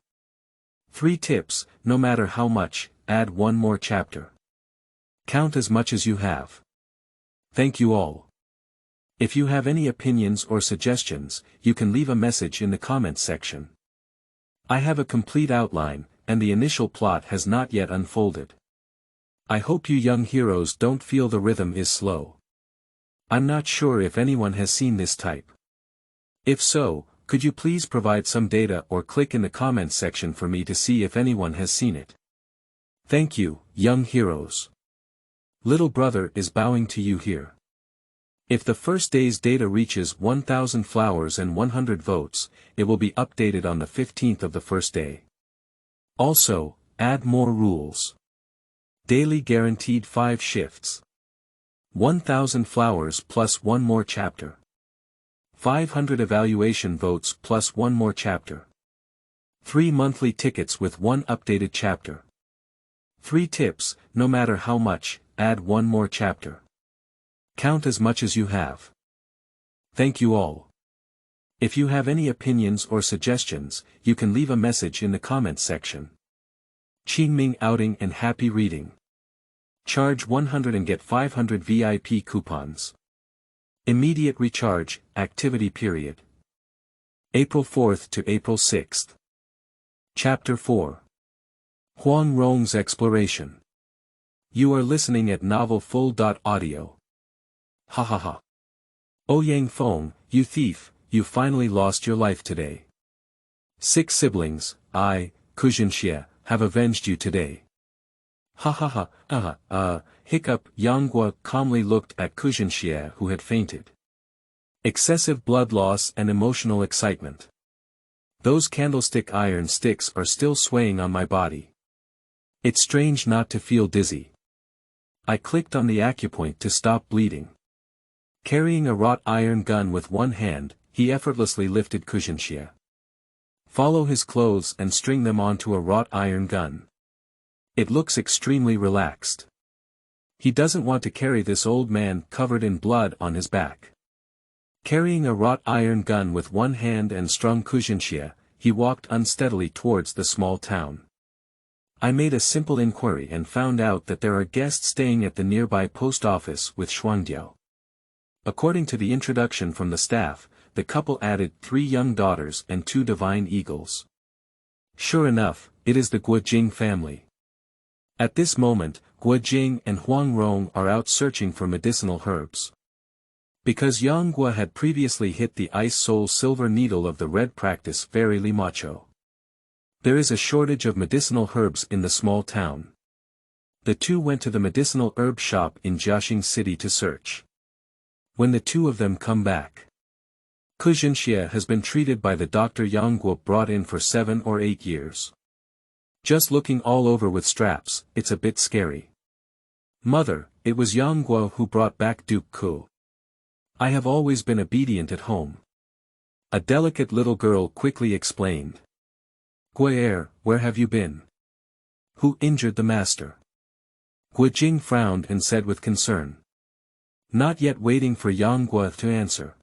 Speaker 1: 3 tips, no matter how much, add 1 more chapter. Count as much as you have. Thank you all. If you have any opinions or suggestions, you can leave a message in the comments section. I have a complete outline, and the initial plot has not yet unfolded. I hope you young heroes don't feel the rhythm is slow. I'm not sure if anyone has seen this type. If so, could you please provide some data or click in the comments section for me to see if anyone has seen it. Thank you, young heroes. Little brother is bowing to you here. If the first day's data reaches 1,000 flowers and 100 votes, it will be updated on the 15th of the first day. Also, add more rules. Daily guaranteed 5 shifts. 1,000 flowers plus 1 more chapter. 500 evaluation votes plus 1 more chapter. 3 monthly tickets with 1 updated chapter. 3 tips, no matter how much, add 1 more chapter. Count as much as you have. Thank you all. If you have any opinions or suggestions, you can leave a message in the comments section. Qingming outing and happy reading. Charge 100 and get 500 VIP coupons. Immediate recharge, activity period. April 4th to April 6th. Chapter 4. Huang Rong's Exploration. You are listening at novelfull.audio. Ha ha ha. Oh Yang Feng, you thief, you finally lost your life today. 6 siblings, I, Kuzhinxie, have avenged you today. Ha ha ha, hiccup. Yang Guo calmly looked at Kuzhinxie who had fainted. Excessive blood loss and emotional excitement. Those candlestick iron sticks are still swaying on my body. It's strange not to feel dizzy. I clicked on the acupoint to stop bleeding. Carrying a wrought iron gun with one hand, he effortlessly lifted Xiangyang. Follow his clothes and string them onto a wrought iron gun. It looks extremely relaxed. He doesn't want to carry this old man covered in blood on his back. Carrying a wrought iron gun with one hand and strung Xiangyang, he walked unsteadily towards the small town. I made a simple inquiry and found out that there are guests staying at the nearby post office with Shuangdiao. According to the introduction from the staff, the couple added 3 young daughters and 2 divine eagles. Sure enough, it is the Guojing family. At this moment, Guojing and Huang Rong are out searching for medicinal herbs. Because Yang Guo had previously hit the ice soul silver needle of the red practice very Li Mochou. There is a shortage of medicinal herbs in the small town. The two went to the medicinal herb shop in Jiaxing City to search. When the two of them come back, Xiangyang has been treated by the doctor Yang Guo brought in for 7 or 8 years. Just looking all over with straps, it's a bit scary. Mother, it was Yang Guo who brought back Duke Ku. I have always been obedient at home. A delicate little girl quickly explained. Guo, where have you been? Who injured the master? Guojing frowned and said with concern. Not yet waiting for Yang Guo to answer.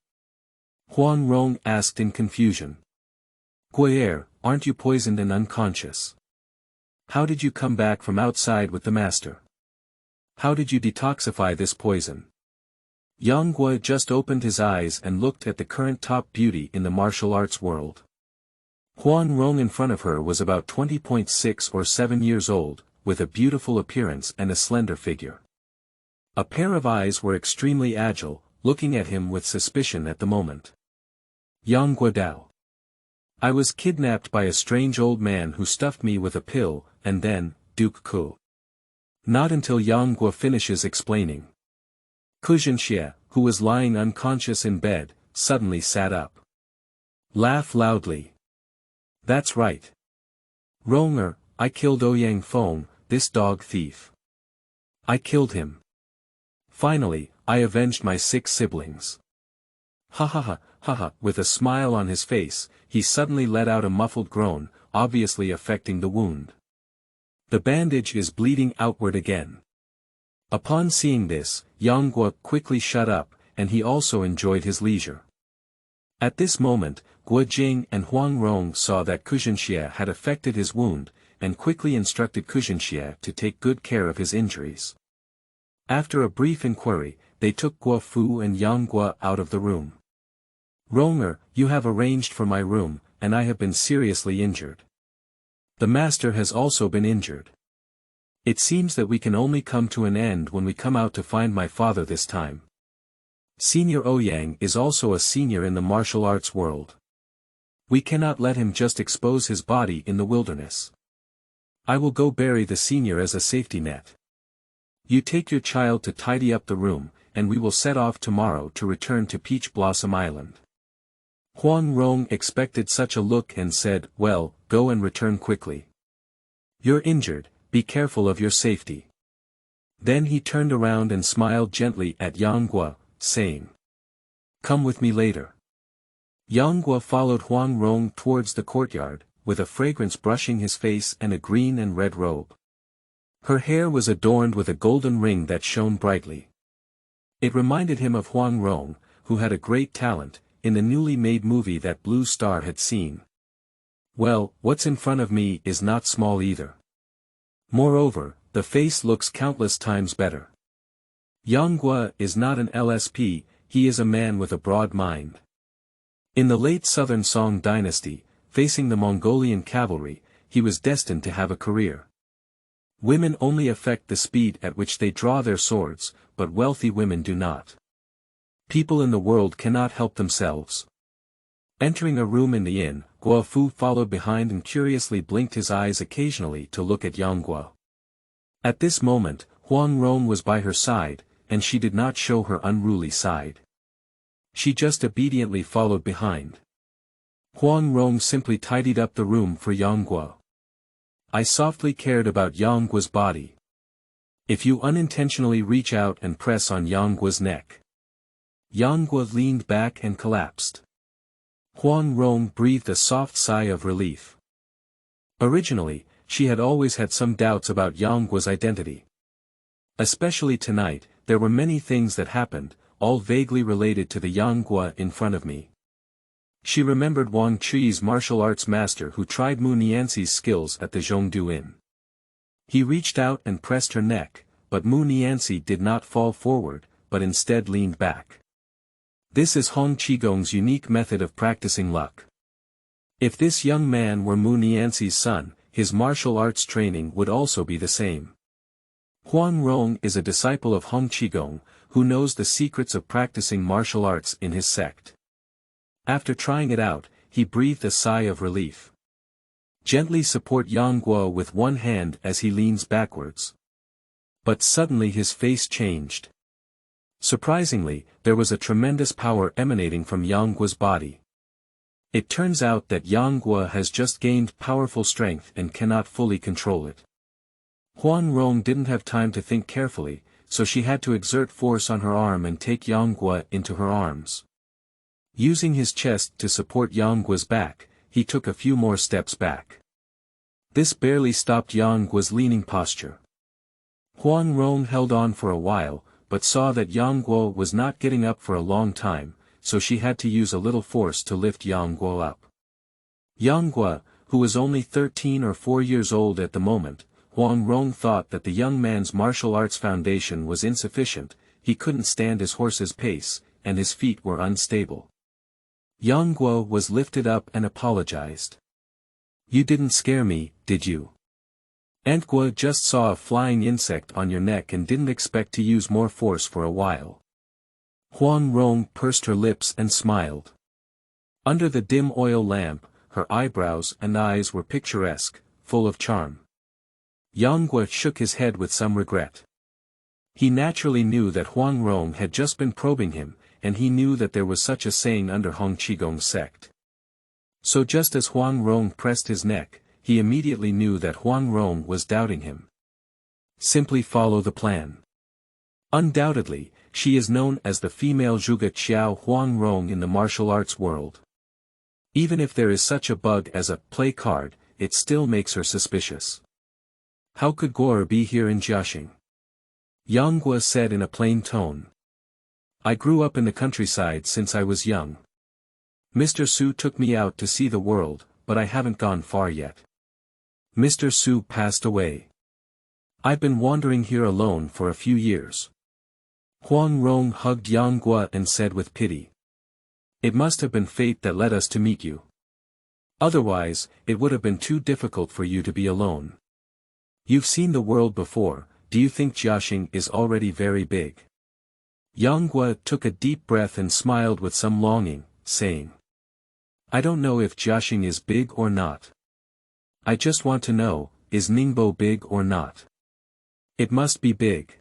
Speaker 1: Huang Rong asked in confusion. Guo, aren't you poisoned and unconscious? How did you come back from outside with the master? How did you detoxify this poison? Yang Guo just opened his eyes and looked at the current top beauty in the martial arts world. Huang Rong in front of her was about 20.6 or 7 years old, with a beautiful appearance and a slender figure. A pair of eyes were extremely agile, looking at him with suspicion at the moment. Yang Guo. I was kidnapped by a strange old man who stuffed me with a pill, and then, Duke Ku. Not until Yang Guo finishes explaining. Xiangyang, who was lying unconscious in bed, suddenly sat up. Laugh loudly. That's right. Ronger, I killed Ouyang Feng, this dog thief. I killed him. Finally, I avenged my 6 siblings. Ha ha ha, ha ha. With a smile on his face, he suddenly let out a muffled groan, obviously affecting the wound. The bandage is bleeding outward again. Upon seeing this, Yang Guo quickly shut up, and he also enjoyed his leisure. At this moment, Guojing and Huang Rong saw that Xiangyang had affected his wound, and quickly instructed Xiangyang to take good care of his injuries. After a brief inquiry, they took Guo Fu and Yang Guo out of the room. Ronger, you have arranged for my room, and I have been seriously injured. The master has also been injured. It seems that we can only come to an end when we come out to find my father this time. Senior Ouyang is also a senior in the martial arts world. We cannot let him just expose his body in the wilderness. I will go bury the senior as a safety net. You take your child to tidy up the room, and we will set off tomorrow to return to Peach Blossom Island. Huang Rong expected such a look and said, well, go and return quickly. You're injured, be careful of your safety. Then he turned around and smiled gently at Yang Guo, saying. Come with me later. Yang Guo followed Huang Rong towards the courtyard, with a fragrance brushing his face and a green and red robe. Her hair was adorned with a golden ring that shone brightly. It reminded him of Huang Rong, who had a great talent, in the newly made movie that Blue Star had seen. Well, what's in front of me is not small either. Moreover, the face looks countless times better. Yang Guo is not an LSP, he is a man with a broad mind. In the late Southern Song Dynasty, facing the Mongolian cavalry, he was destined to have a career. Women only affect the speed at which they draw their swords, but wealthy women do not. People in the world cannot help themselves. Entering a room in the inn, Guo Fu followed behind and curiously blinked his eyes occasionally to look at Yang Guo. At this moment, Huang Rong was by her side, and she did not show her unruly side. She just obediently followed behind. Huang Rong simply tidied up the room for Yang Guo. I softly cared about Yang Guo's body. If you unintentionally reach out and press on Yang Guo's neck. Yang Guo leaned back and collapsed. Huang Rong breathed a soft sigh of relief. Originally, she had always had some doubts about Yang Guo's identity. Especially tonight, there were many things that happened, all vaguely related to the Yang Guo in front of me. She remembered Wang Chi's martial arts master who tried Mu Nianxi's skills at the Zhongdu Inn. He reached out and pressed her neck, but Mu Nianxi did not fall forward, but instead leaned back. This is Hong Qigong's unique method of practicing luck. If this young man were Mu Nianxi's son, his martial arts training would also be the same. Huang Rong is a disciple of Hong Qigong, who knows the secrets of practicing martial arts in his sect. After trying it out, he breathed a sigh of relief. Gently support Yang Guo with one hand as he leans backwards. But suddenly his face changed. Surprisingly, there was a tremendous power emanating from Yang Guo's body. It turns out that Yang Guo has just gained powerful strength and cannot fully control it. Huang Rong didn't have time to think carefully, so she had to exert force on her arm and take Yang Guo into her arms. Using his chest to support Yang Guo's back, he took a few more steps back. This barely stopped Yang Guo's leaning posture. Huang Rong held on for a while, but saw that Yang Guo was not getting up for a long time, so she had to use a little force to lift Yang Guo up. Yang Guo, who was only 13 or 4 years old at the moment, Huang Rong thought that the young man's martial arts foundation was insufficient, he couldn't stand his horse's pace, and his feet were unstable. Yang Guo was lifted up and apologized. You didn't scare me, did you? Aunt Guo just saw a flying insect on your neck and didn't expect to use more force for a while. Huang Rong pursed her lips and smiled. Under the dim oil lamp, her eyebrows and eyes were picturesque, full of charm. Yang Guo shook his head with some regret. He naturally knew that Huang Rong had just been probing him, and he knew that there was such a saying under Hong Qigong's sect. So just as Huang Rong pressed his neck, he immediately knew that Huang Rong was doubting him. Simply follow the plan. Undoubtedly, she is known as the female Zhuge Qiao Huang Rong in the martial arts world. Even if there is such a bug as a play card, it still makes her suspicious. How could Guo be here in Jiaxing? Yang Guo said in a plain tone. I grew up in the countryside since I was young. Mr. Su took me out to see the world, but I haven't gone far yet. Mr. Su passed away. I've been wandering here alone for a few years. Huang Rong hugged Yang Guo and said with pity. It must have been fate that led us to meet you. Otherwise, it would have been too difficult for you to be alone. You've seen the world before, do you think Jiaxing is already very big? Yang Guo took a deep breath and smiled with some longing, saying. I don't know if Jiaxing is big or not. I just want to know, is Ningbo big or not? It must be big.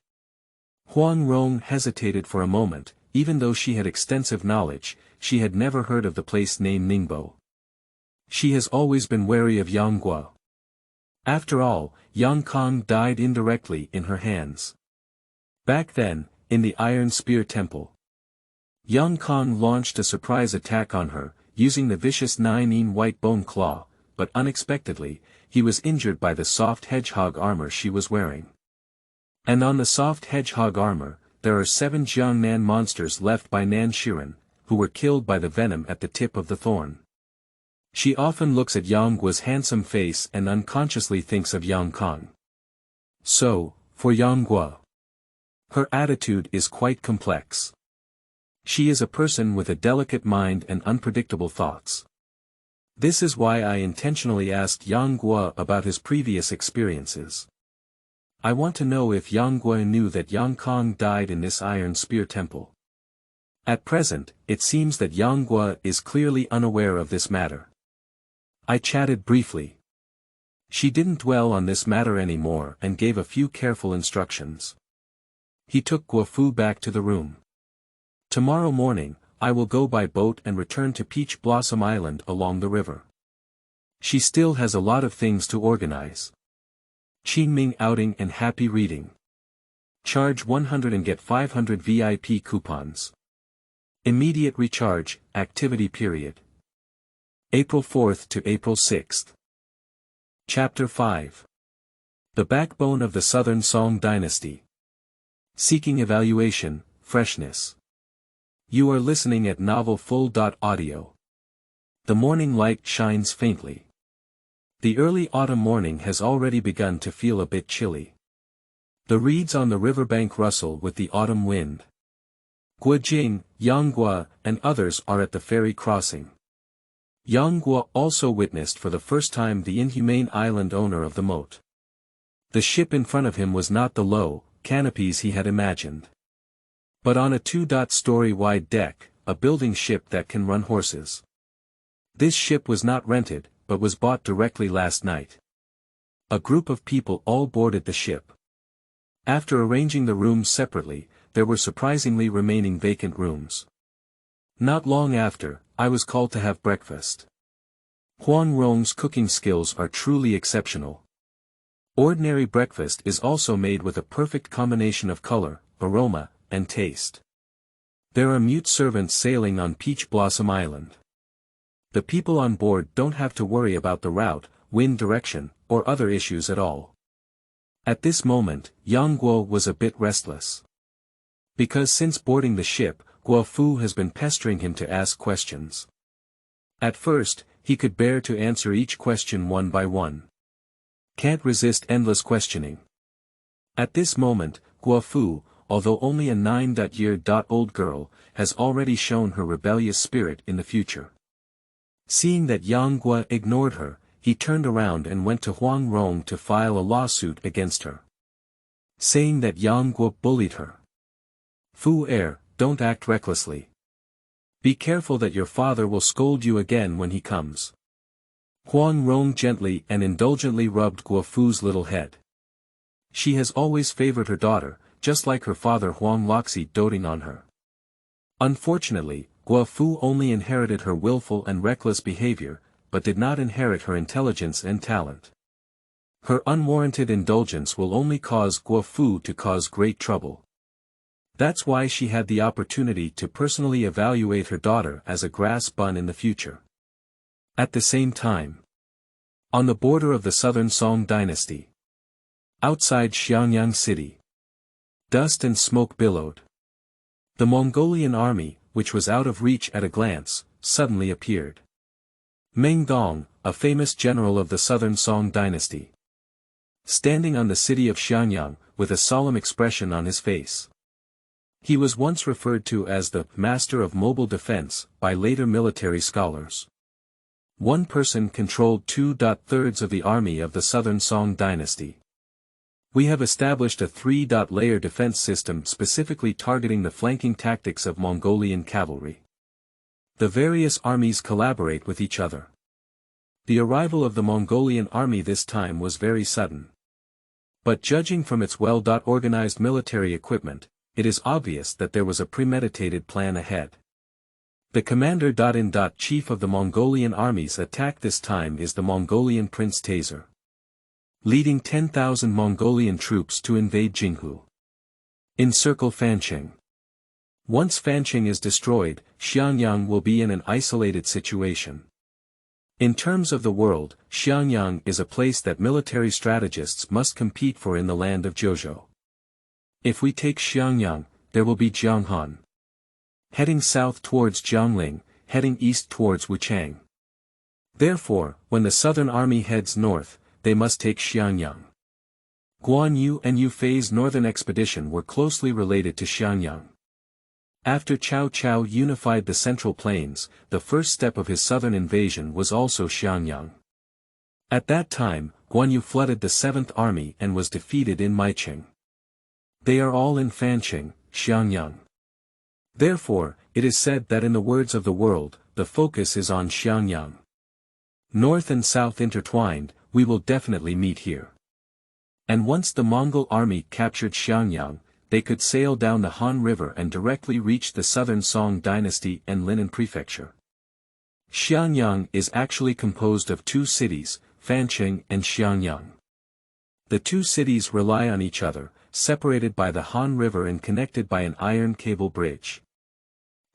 Speaker 1: Huang Rong hesitated for a moment, even though she had extensive knowledge, she had never heard of the place named Ningbo. She has always been wary of Yang Guo. After all, Yang Kong died indirectly in her hands. Back then, in the Iron Spear Temple, Yang Kong launched a surprise attack on her, using the vicious 9-in white bone claw, but unexpectedly, he was injured by the soft hedgehog armor she was wearing. And on the soft hedgehog armor, there are 7 Zhongnan monsters left by Nan Shiren, who were killed by the venom at the tip of the thorn. She often looks at Yang Guo's handsome face and unconsciously thinks of Yang Kong. So, for Yang Guo, her attitude is quite complex. She is a person with a delicate mind and unpredictable thoughts. This is why I intentionally asked Yang Guo about his previous experiences. I want to know if Yang Guo knew that Yang Kong died in this Iron Spear Temple. At present, it seems that Yang Guo is clearly unaware of this matter. I chatted briefly. She didn't dwell on this matter anymore and gave a few careful instructions. He took Guo Fu back to the room. Tomorrow morning, I will go by boat and return to Peach Blossom Island along the river. She still has a lot of things to organize. Qingming outing and happy reading. Charge 100 and get 500 VIP coupons. Immediate recharge, activity period. April 4th to April 6th. Chapter 5. The Backbone of the Southern Song Dynasty. Seeking Evaluation, Freshness. You are listening at novelfull.audio. The morning light shines faintly. The early autumn morning has already begun to feel a bit chilly. The reeds on the riverbank rustle with the autumn wind. Guojing, Yang Guo, and others are at the ferry crossing. Yang Guo also witnessed for the first time the inhumane island owner of the moat. The ship in front of him was not the low canopies he had imagined, but on a 2-story wide deck, a building ship that can run horses. This ship was not rented, but was bought directly last night. A group of people all boarded the ship. After arranging the rooms separately, there were surprisingly remaining vacant rooms. Not long after, I was called to have breakfast. Huang Rong's cooking skills are truly exceptional. Ordinary breakfast is also made with a perfect combination of color, aroma, and taste. There are mute servants sailing on Peach Blossom Island. The people on board don't have to worry about the route, wind direction, or other issues at all. At this moment, Yang Guo was a bit restless. Because since boarding the ship, Guo Fu has been pestering him to ask questions. At first, he could bear to answer each question one by one. Can't resist endless questioning. At this moment, Guo Fu, although only a 9-year-old girl, has already shown her rebellious spirit in the future. Seeing that Yang Guo ignored her, he turned around and went to Huang Rong to file a lawsuit against her, saying that Yang Guo bullied her. Fu don't act recklessly. Be careful that your father will scold you again when he comes. Huang Rong gently and indulgently rubbed Guo Fu's little head. She has always favored her daughter, just like her father Huang Loxi doting on her. Unfortunately, Guo Fu only inherited her willful and reckless behavior, but did not inherit her intelligence and talent. Her unwarranted indulgence will only cause Guo Fu to cause great trouble. That's why she had the opportunity to personally evaluate her daughter as a grass bun in the future. At the same time, on the border of the Southern Song Dynasty, outside Xiangyang city, dust and smoke billowed. The Mongolian army, which was out of reach at a glance, suddenly appeared. Meng Dong, a famous general of the Southern Song Dynasty, standing on the city of Xiangyang, with a solemn expression on his face. He was once referred to as the master of mobile defense by later military scholars. One person controlled 2/3 of the army of the Southern Song Dynasty. We have established a 3-layer defense system specifically targeting the flanking tactics of Mongolian cavalry. The various armies collaborate with each other. The arrival of the Mongolian army this time was very sudden. But judging from its well-organized military equipment, it is obvious that there was a premeditated plan ahead. The commander-in-chief of the Mongolian army's attack this time is the Mongolian Prince Taser, leading 10,000 Mongolian troops to invade Jinghu. Encircle Fancheng. Once Fancheng is destroyed, Xiangyang will be in an isolated situation. In terms of the world, Xiangyang is a place that military strategists must compete for in the land of Zhou. If we take Xiangyang, there will be Jianghan heading south towards Jiangling, heading east towards Wuchang. Therefore, when the southern army heads north, they must take Xiangyang. Guan Yu and Yu Fei's northern expedition were closely related to Xiangyang. After Cao Cao unified the Central Plains, the first step of his southern invasion was also Xiangyang. At that time, Guan Yu flooded the 7th Army and was defeated in Maicheng. They are all in Fancheng, Xiangyang. Therefore, it is said that in the words of the world, the focus is on Xiangyang. North and south intertwined, we will definitely meet here. And once the Mongol army captured Xiangyang, they could sail down the Han River and directly reach the Southern Song Dynasty and Linan Prefecture. Xiangyang is actually composed of two cities, Fancheng and Xiangyang. The two cities rely on each other, separated by the Han River and connected by an iron cable bridge.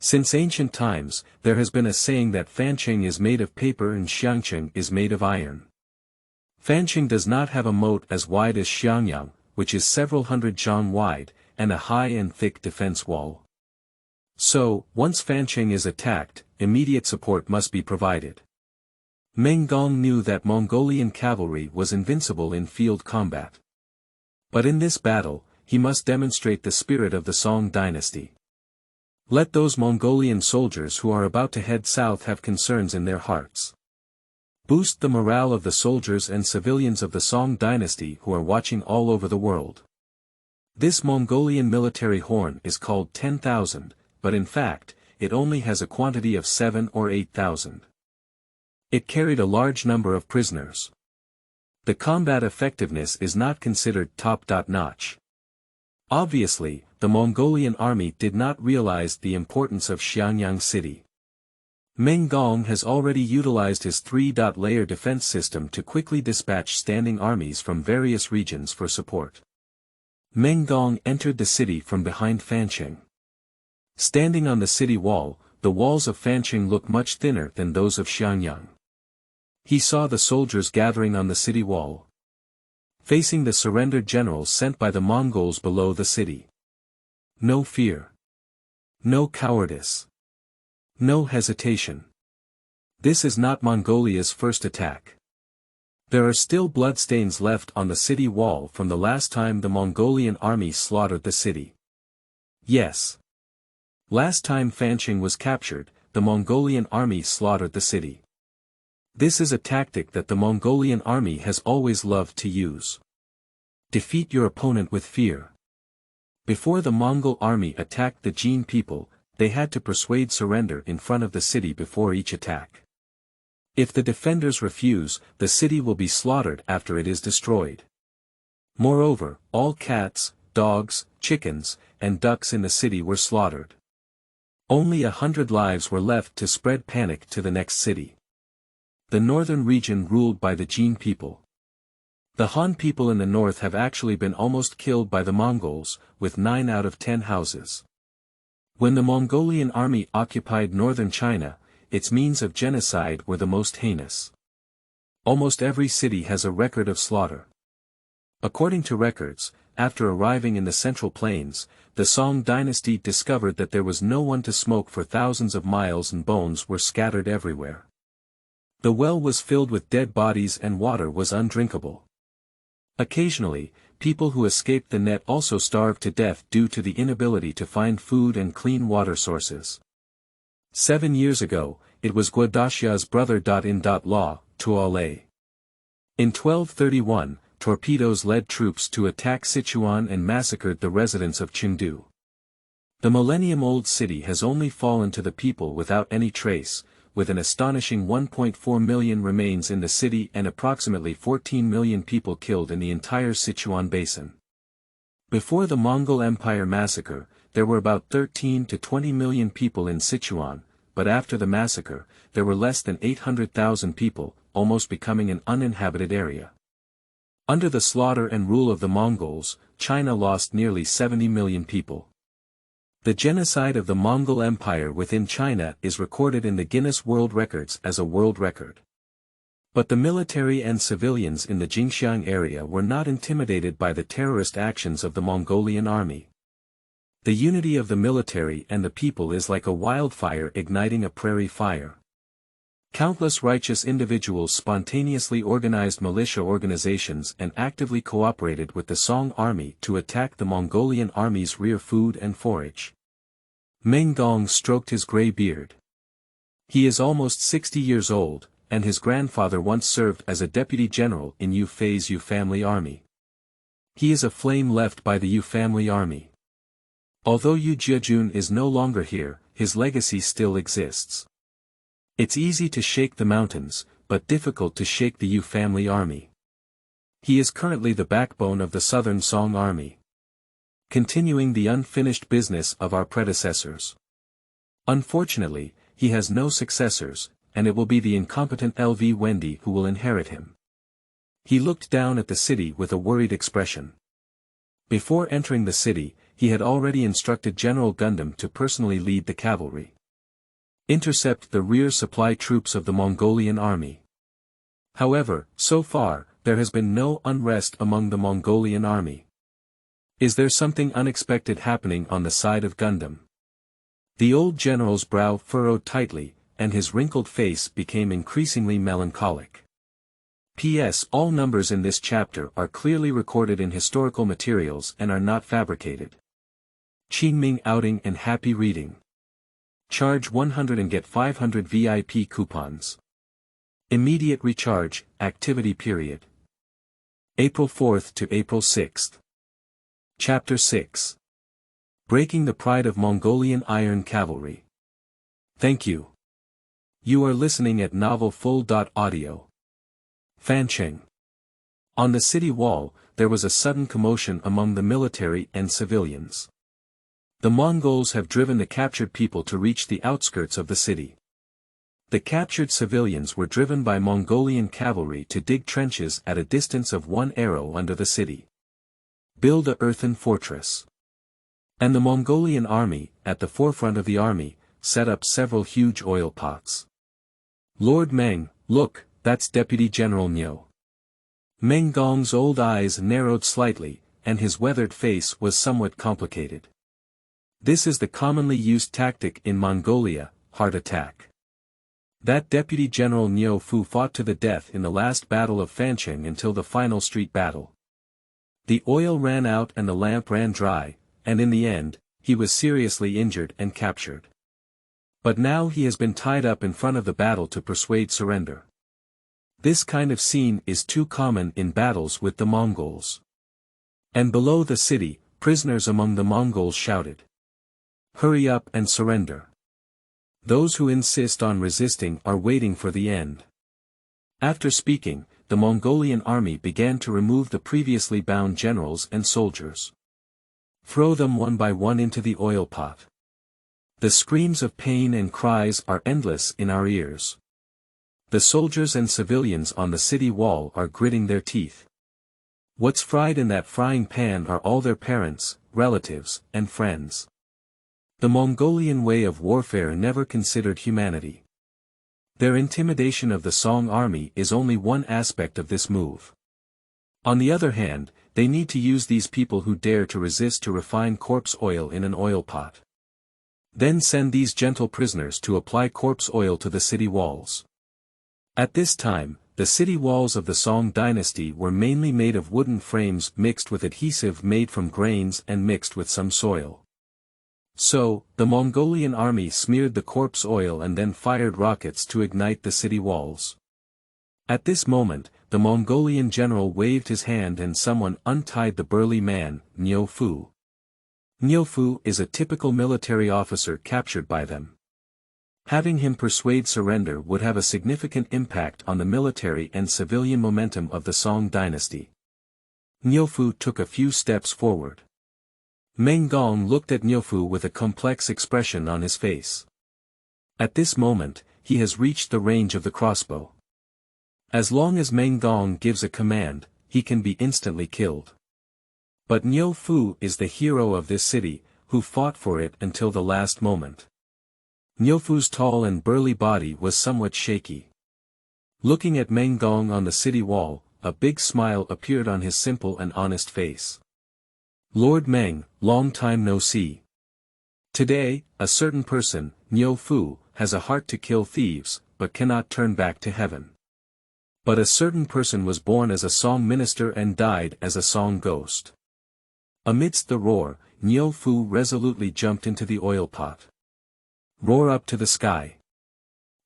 Speaker 1: Since ancient times, there has been a saying that Fancheng is made of paper and Xiangyang is made of iron. Fancheng does not have a moat as wide as Xiangyang, which is several hundred zhang wide, and a high and thick defense wall. So, once Fancheng is attacked, immediate support must be provided. Meng Gong knew that Mongolian cavalry was invincible in field combat. But in this battle, he must demonstrate the spirit of the Song dynasty. Let those Mongolian soldiers who are about to head south have concerns in their hearts. Boost the morale of the soldiers and civilians of the Song dynasty who are watching all over the world. This Mongolian military horn is called 10,000, but in fact, it only has a quantity of 7 or 8,000. It carried a large number of prisoners. The combat effectiveness is not considered top-notch. Obviously, the Mongolian army did not realize the importance of Xiangyang city. Meng Gong has already utilized his 3-layer defense system to quickly dispatch standing armies from various regions for support. Meng Gong entered the city from behind Fancheng. Standing on the city wall, the walls of Fancheng look much thinner than those of Xiangyang. He saw the soldiers gathering on the city wall, facing the surrendered generals sent by the Mongols below the city. No fear. No cowardice. No hesitation. This is not Mongolia's first attack. There are still bloodstains left on the city wall from the last time the Mongolian army slaughtered the city. Yes. Last time Fancheng was captured, the Mongolian army slaughtered the city. This is a tactic that the Mongolian army has always loved to use. Defeat your opponent with fear. Before the Mongol army attacked the Jin people, they had to persuade surrender in front of the city before each attack. If the defenders refuse, the city will be slaughtered after it is destroyed. Moreover, all cats, dogs, chickens, and ducks in the city were slaughtered. Only 100 lives were left to spread panic to the next city. The northern region ruled by the Jin people. The Han people in the north have actually been almost killed by the Mongols, with 9 out of 10 houses. When the Mongolian army occupied northern China, its means of genocide were the most heinous. Almost every city has a record of slaughter. According to records, after arriving in the Central Plains, the Song dynasty discovered that there was no one to smoke for thousands of miles and bones were scattered everywhere. The well was filled with dead bodies and water was undrinkable. Occasionally, people who escaped the net also starved to death due to the inability to find food and clean water sources. 7 years ago, it was Guadaxia's brother-in-law, Tuolei. In 1231, torpedoes led troops to attack Sichuan and massacred the residents of Chengdu. The millennium-old city has only fallen to the people without any trace, with an astonishing 1.4 million remains in the city and approximately 14 million people killed in the entire Sichuan basin. Before the Mongol Empire massacre, there were about 13 to 20 million people in Sichuan, but after the massacre, there were less than 800,000 people, almost becoming an uninhabited area. Under the slaughter and rule of the Mongols, China lost nearly 70 million people. The genocide of the Mongol Empire within China is recorded in the Guinness World Records as a world record. But the military and civilians in the Xinjiang area were not intimidated by the terrorist actions of the Mongolian army. The unity of the military and the people is like a wildfire igniting a prairie fire. Countless righteous individuals spontaneously organized militia organizations and actively cooperated with the Song army to attack the Mongolian army's rear food and forage. Meng Gong stroked his gray beard. He is almost 60 years old, and his grandfather once served as a deputy general in Yu Fei's Yu family army. He is a flame left by the Yu family army. Although Yu Jiejun is no longer here, his legacy still exists. It's easy to shake the mountains, but difficult to shake the Yu family army. He is currently the backbone of the Southern Song army. continuing the unfinished business of our predecessors. Unfortunately, he has no successors, and it will be the incompetent LV Wendy who will inherit him. He looked down at the city with a worried expression. Before entering the city, he had already instructed General Gundam to personally lead the cavalry. Intercept the rear supply troops of the Mongolian army. However, so far, there has been no unrest among the Mongolian army. Is there something unexpected happening on the side of Gundam? The old general's brow furrowed tightly, and his wrinkled face became increasingly melancholic. P.S. All numbers in this chapter are clearly recorded in historical materials and are not fabricated. Qingming outing and happy reading. Charge 100 and get 500 VIP coupons. Immediate recharge, activity period. April 4th to April 6th. Chapter 6. Breaking the Pride of Mongolian Iron Cavalry. Thank you. You are listening at novelfull.audio. Fancheng. On the city wall, there was a sudden commotion among the military and civilians. The Mongols have driven the captured people to reach the outskirts of the city. The captured civilians were driven by Mongolian cavalry to dig trenches at a distance of 1 arrow under the city. Build a earthen fortress. And the Mongolian army, at the forefront of the army, set up several huge oil pots. Lord Meng, look, that's Deputy General Niu. Meng Gong's old eyes narrowed slightly, and his weathered face was somewhat complicated. This is the commonly used tactic in Mongolia, heart attack. That Deputy General Niu Fu fought to the death in the last battle of Fancheng until the final street battle. The oil ran out and the lamp ran dry, and in the end, he was seriously injured and captured. But now he has been tied up in front of the battle to persuade surrender. This kind of scene is too common in battles with the Mongols. And below the city, prisoners among the Mongols shouted. Hurry up and surrender. Those who insist on resisting are waiting for the end. After speaking, the Mongolian army began to remove the previously bound generals and soldiers. Throw them one by one into the oil pot. The screams of pain and cries are endless in our ears. The soldiers and civilians on the city wall are gritting their teeth. What's fried in that frying pan are all their parents, relatives, and friends. The Mongolian way of warfare never considered humanity. Their intimidation of the Song army is only one aspect of this move. On the other hand, they need to use these people who dare to resist to refine corpse oil in an oil pot. Then send these gentle prisoners to apply corpse oil to the city walls. At this time, the city walls of the Song dynasty were mainly made of wooden frames mixed with adhesive made from grains and mixed with some soil. So, the Mongolian army smeared the corpse oil and then fired rockets to ignite the city walls. At this moment, the Mongolian general waved his hand and someone untied the burly man, Niu Fu. Niu Fu is a typical military officer captured by them. Having him persuade surrender would have a significant impact on the military and civilian momentum of the Song dynasty. Niu Fu took a few steps forward. Meng Gong looked at Niu Fu with a complex expression on his face. At this moment, he has reached the range of the crossbow. As long as Meng Gong gives a command, he can be instantly killed. But Niu Fu is the hero of this city, who fought for it until the last moment. Niu Fu's tall and burly body was somewhat shaky. Looking at Meng Gong on the city wall, a big smile appeared on his simple and honest face. Lord Meng, long time no see. Today, a certain person, Niu Fu, has a heart to kill thieves, but cannot turn back to heaven. But a certain person was born as a Song minister and died as a Song ghost. Amidst the roar, Niu Fu resolutely jumped into the oil pot. Roar up to the sky.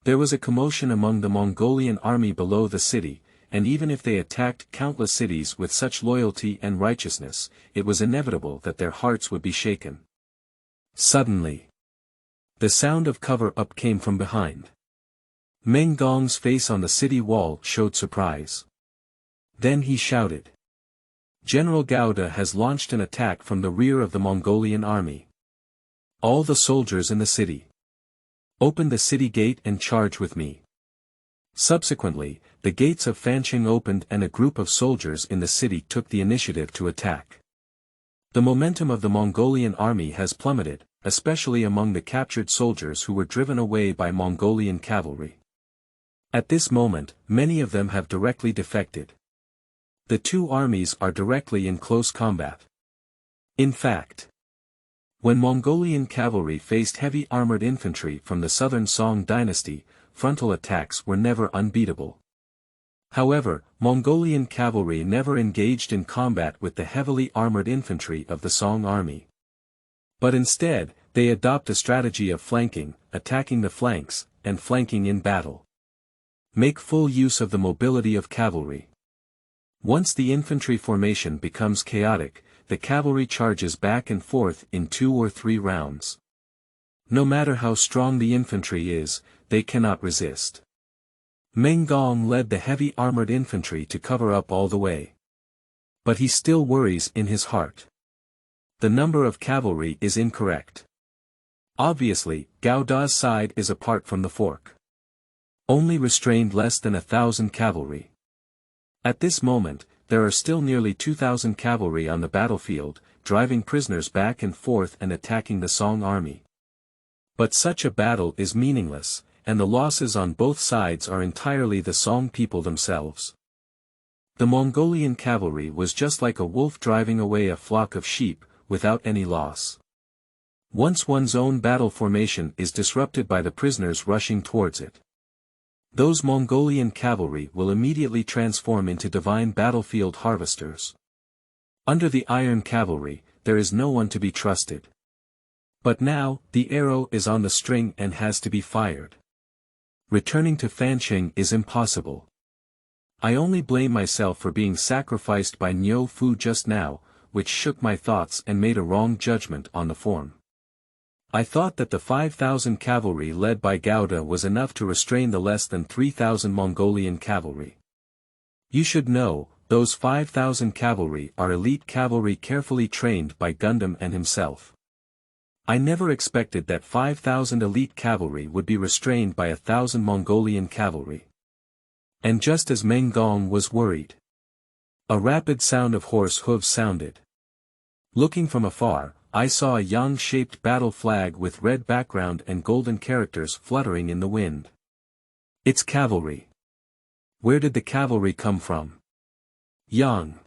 Speaker 1: There was a commotion among the Mongolian army below the city, and even if they attacked countless cities with such loyalty and righteousness, it was inevitable that their hearts would be shaken. Suddenly, the sound of cover-up came from behind. Meng Gong's face on the city wall showed surprise. Then he shouted. General Gauda has launched an attack from the rear of the Mongolian army. All the soldiers in the city. Open the city gate and charge with me. Subsequently, the gates of Fancheng opened and a group of soldiers in the city took the initiative to attack. The momentum of the Mongolian army has plummeted, especially among the captured soldiers who were driven away by Mongolian cavalry. At this moment, many of them have directly defected. The two armies are directly in close combat. In fact, when Mongolian cavalry faced heavy armored infantry from the Southern Song Dynasty, frontal attacks were never unbeatable. However, Mongolian cavalry never engaged in combat with the heavily armored infantry of the Song army. But instead, they adopt a strategy of flanking, attacking the flanks, and flanking in battle. Make full use of the mobility of cavalry. Once the infantry formation becomes chaotic, the cavalry charges back and forth in 2 or 3 rounds. No matter how strong the infantry is, they cannot resist. Meng Gong led the heavy armored infantry to cover up all the way. But he still worries in his heart. The number of cavalry is incorrect. Obviously, Gao Da's side is apart from the fork. Only restrained less than 1,000 cavalry. At this moment, there are still nearly 2,000 cavalry on the battlefield, driving prisoners back and forth and attacking the Song army. But such a battle is meaningless, and the losses on both sides are entirely the Song people themselves. The Mongolian cavalry was just like a wolf driving away a flock of sheep, without any loss. Once one's own battle formation is disrupted by the prisoners rushing towards it, those Mongolian cavalry will immediately transform into divine battlefield harvesters. Under the Iron Cavalry, there is no one to be trusted. But now, the arrow is on the string and has to be fired. Returning to Fancheng is impossible. I only blame myself for being sacrificed by Niu Fu just now, which shook my thoughts and made a wrong judgment on the form. I thought that the 5,000 cavalry led by Gauda was enough to restrain the less than 3,000 Mongolian cavalry. You should know, those 5,000 cavalry are elite cavalry carefully trained by Gundam and himself. I never expected that 5,000 elite cavalry would be restrained by 1,000 Mongolian cavalry. And just as Meng Gong was worried, a rapid sound of horse hooves sounded. Looking from afar, I saw a yang-shaped battle flag with red background and golden characters fluttering in the wind. It's cavalry. Where did the cavalry come from? Yang.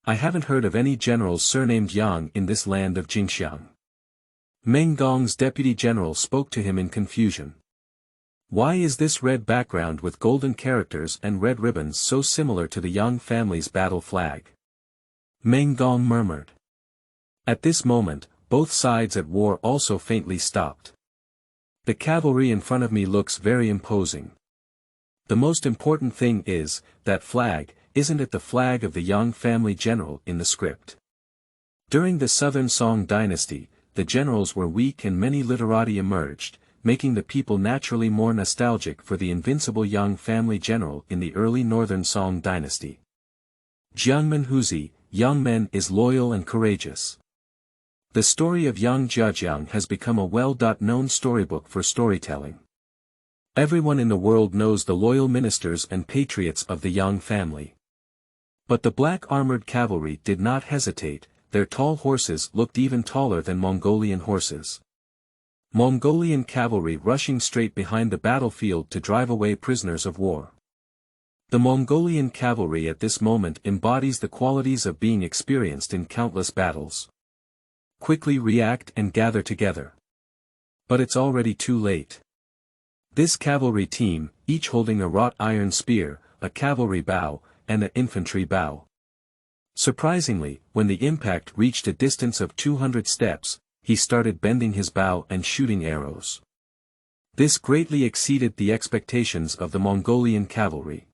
Speaker 1: I haven't heard of any generals surnamed Yang in this land of Xinjiang. Meng Gong's deputy general spoke to him in confusion. Why is this red background with golden characters and red ribbons so similar to the Yang family's battle flag? Meng Gong murmured. At this moment, both sides at war also faintly stopped. The cavalry in front of me looks very imposing. The most important thing is, that flag, isn't it the flag of the Yang family general in the script? During the Southern Song Dynasty, the generals were weak and many literati emerged, making the people naturally more nostalgic for the invincible Yang family general in the early Northern Song Dynasty. Jiangmen Huzi, young men is loyal and courageous. The story of Yang Zhejiang has become a well-known storybook for storytelling. Everyone in the world knows the loyal ministers and patriots of the Yang family. But the black armored cavalry did not hesitate, their tall horses looked even taller than Mongolian horses. Mongolian cavalry rushing straight behind the battlefield to drive away prisoners of war. The Mongolian cavalry at this moment embodies the qualities of being experienced in countless battles. Quickly react and gather together. But it's already too late. This cavalry team, each holding a wrought iron spear, a cavalry bow, and an infantry bow. Surprisingly, when the impact reached a distance of 200 steps, he started bending his bow and shooting arrows. This greatly exceeded the expectations of the Mongolian cavalry.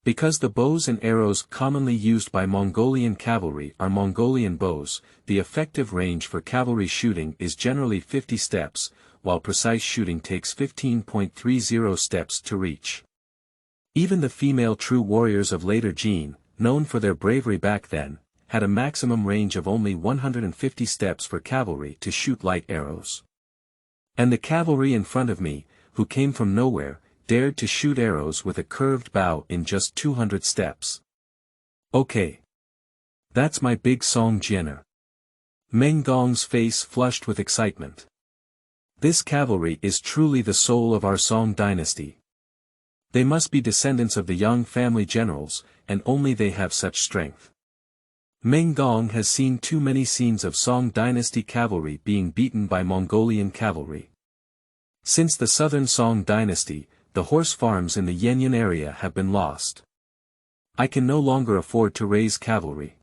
Speaker 1: Because the bows and arrows commonly used by Mongolian cavalry are Mongolian bows, the effective range for cavalry shooting is generally 50 steps, while precise shooting takes 15.30 steps to reach. Even the female true warriors of later Jin, known for their bravery back then, had a maximum range of only 150 steps for cavalry to shoot light arrows. And the cavalry in front of me, who came from nowhere, dared to shoot arrows with a curved bow in just 200 steps. Okay. That's my big Song Jianer. Meng Gong's face flushed with excitement. This cavalry is truly the soul of our Song dynasty. They must be descendants of the Yang family generals, and only they have such strength. Meng Gong has seen too many scenes of Song dynasty cavalry being beaten by Mongolian cavalry. Since the Southern Song dynasty, the horse farms in the Yanyan area have been lost. I can no longer afford to raise cavalry.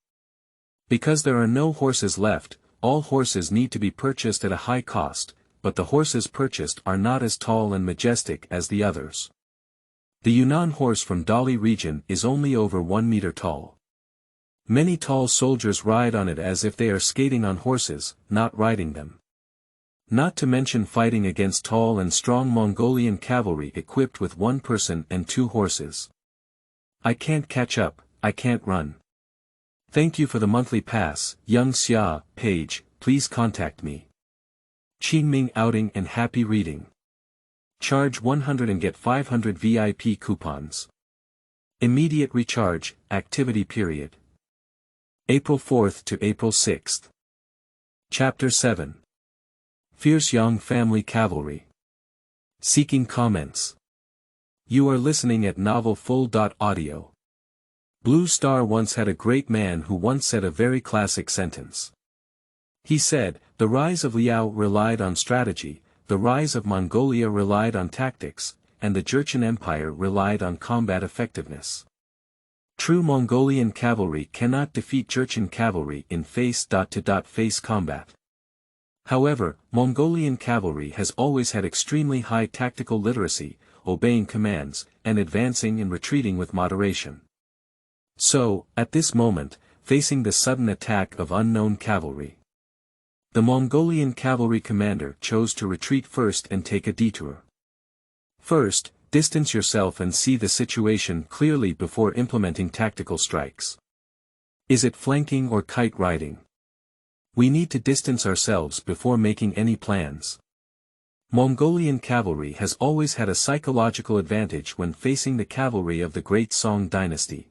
Speaker 1: Because there are no horses left, all horses need to be purchased at a high cost, but the horses purchased are not as tall and majestic as the others. The Yunnan horse from Dali region is only over 1 meter tall. Many tall soldiers ride on it as if they are skating on horses, not riding them. Not to mention fighting against tall and strong Mongolian cavalry equipped with 1 person and 2 horses. I can't catch up, I can't run. Thank you for the monthly pass, Young Xia, page, please contact me. Qingming outing and happy reading. Charge 100 and get 500 VIP coupons. Immediate recharge, activity period. April 4th to April 6th. Chapter 7. Fierce Yang Family Cavalry. Seeking comments. You are listening at novelfull.audio. Blue Star once had a great man who once said a very classic sentence. He said, the rise of Liao relied on strategy, the rise of Mongolia relied on tactics, and the Jurchen Empire relied on combat effectiveness. True Mongolian cavalry cannot defeat Jurchen cavalry in face-to-face combat. However, Mongolian cavalry has always had extremely high tactical literacy, obeying commands, and advancing and retreating with moderation. So, at this moment, facing the sudden attack of unknown cavalry, the Mongolian cavalry commander chose to retreat first and take a detour. First, distance yourself and see the situation clearly before implementing tactical strikes. Is it flanking or kite riding? We need to distance ourselves before making any plans. Mongolian cavalry has always had a psychological advantage when facing the cavalry of the great Song dynasty.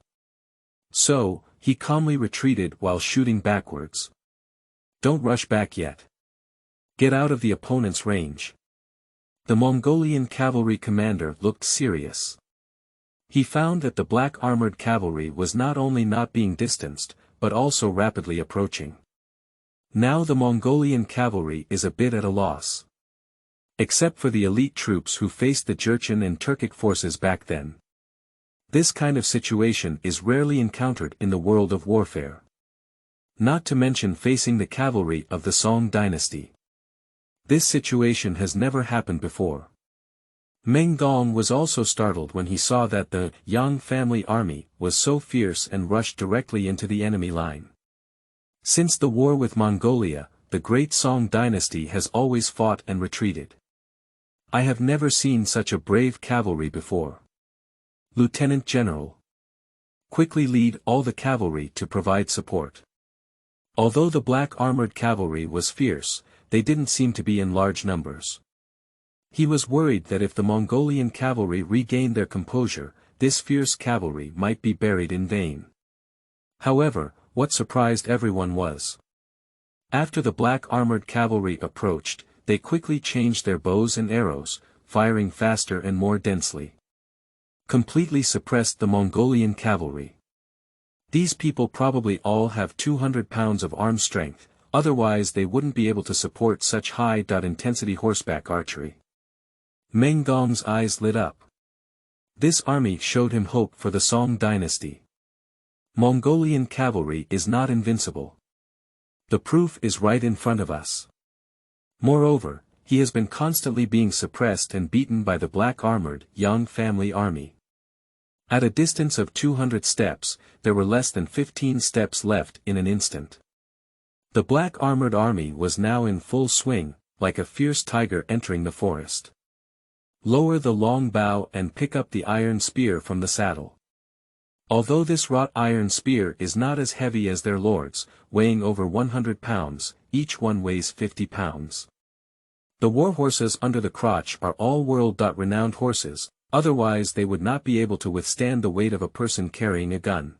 Speaker 1: So, he calmly retreated while shooting backwards. Don't rush back yet. Get out of the opponent's range. The Mongolian cavalry commander looked serious. He found that the black armored cavalry was not only not being distanced, but also rapidly approaching. Now the Mongolian cavalry is a bit at a loss. Except for the elite troops who faced the Jurchen and Turkic forces back then. This kind of situation is rarely encountered in the world of warfare. Not to mention facing the cavalry of the Song dynasty. This situation has never happened before. Meng Gong was also startled when he saw that the Yang family army was so fierce and rushed directly into the enemy line. Since the war with Mongolia, the great Song dynasty has always fought and retreated. I have never seen such a brave cavalry before. Lieutenant General. Quickly lead all the cavalry to provide support. Although the black armored cavalry was fierce, they didn't seem to be in large numbers. He was worried that if the Mongolian cavalry regained their composure, this fierce cavalry might be buried in vain. However, what surprised everyone was, after the black armored cavalry approached, they quickly changed their bows and arrows, firing faster and more densely. Completely suppressed the Mongolian cavalry. These people probably all have 200 pounds of arm strength, otherwise they wouldn't be able to support such high-intensity horseback archery. Meng Gong's eyes lit up. This army showed him hope for the Song dynasty. Mongolian cavalry is not invincible. The proof is right in front of us. Moreover, he has been constantly being suppressed and beaten by the black-armored Yang family army. At a distance of 200 steps, there were less than 15 steps left in an instant. The black-armored army was now in full swing, like a fierce tiger entering the forest. Lower the long bow and pick up the iron spear from the saddle. Although this wrought iron spear is not as heavy as their lords, weighing over 100 pounds, each one weighs 50 pounds. The war horses under the crotch are all world-renowned horses, otherwise they would not be able to withstand the weight of a person carrying a gun.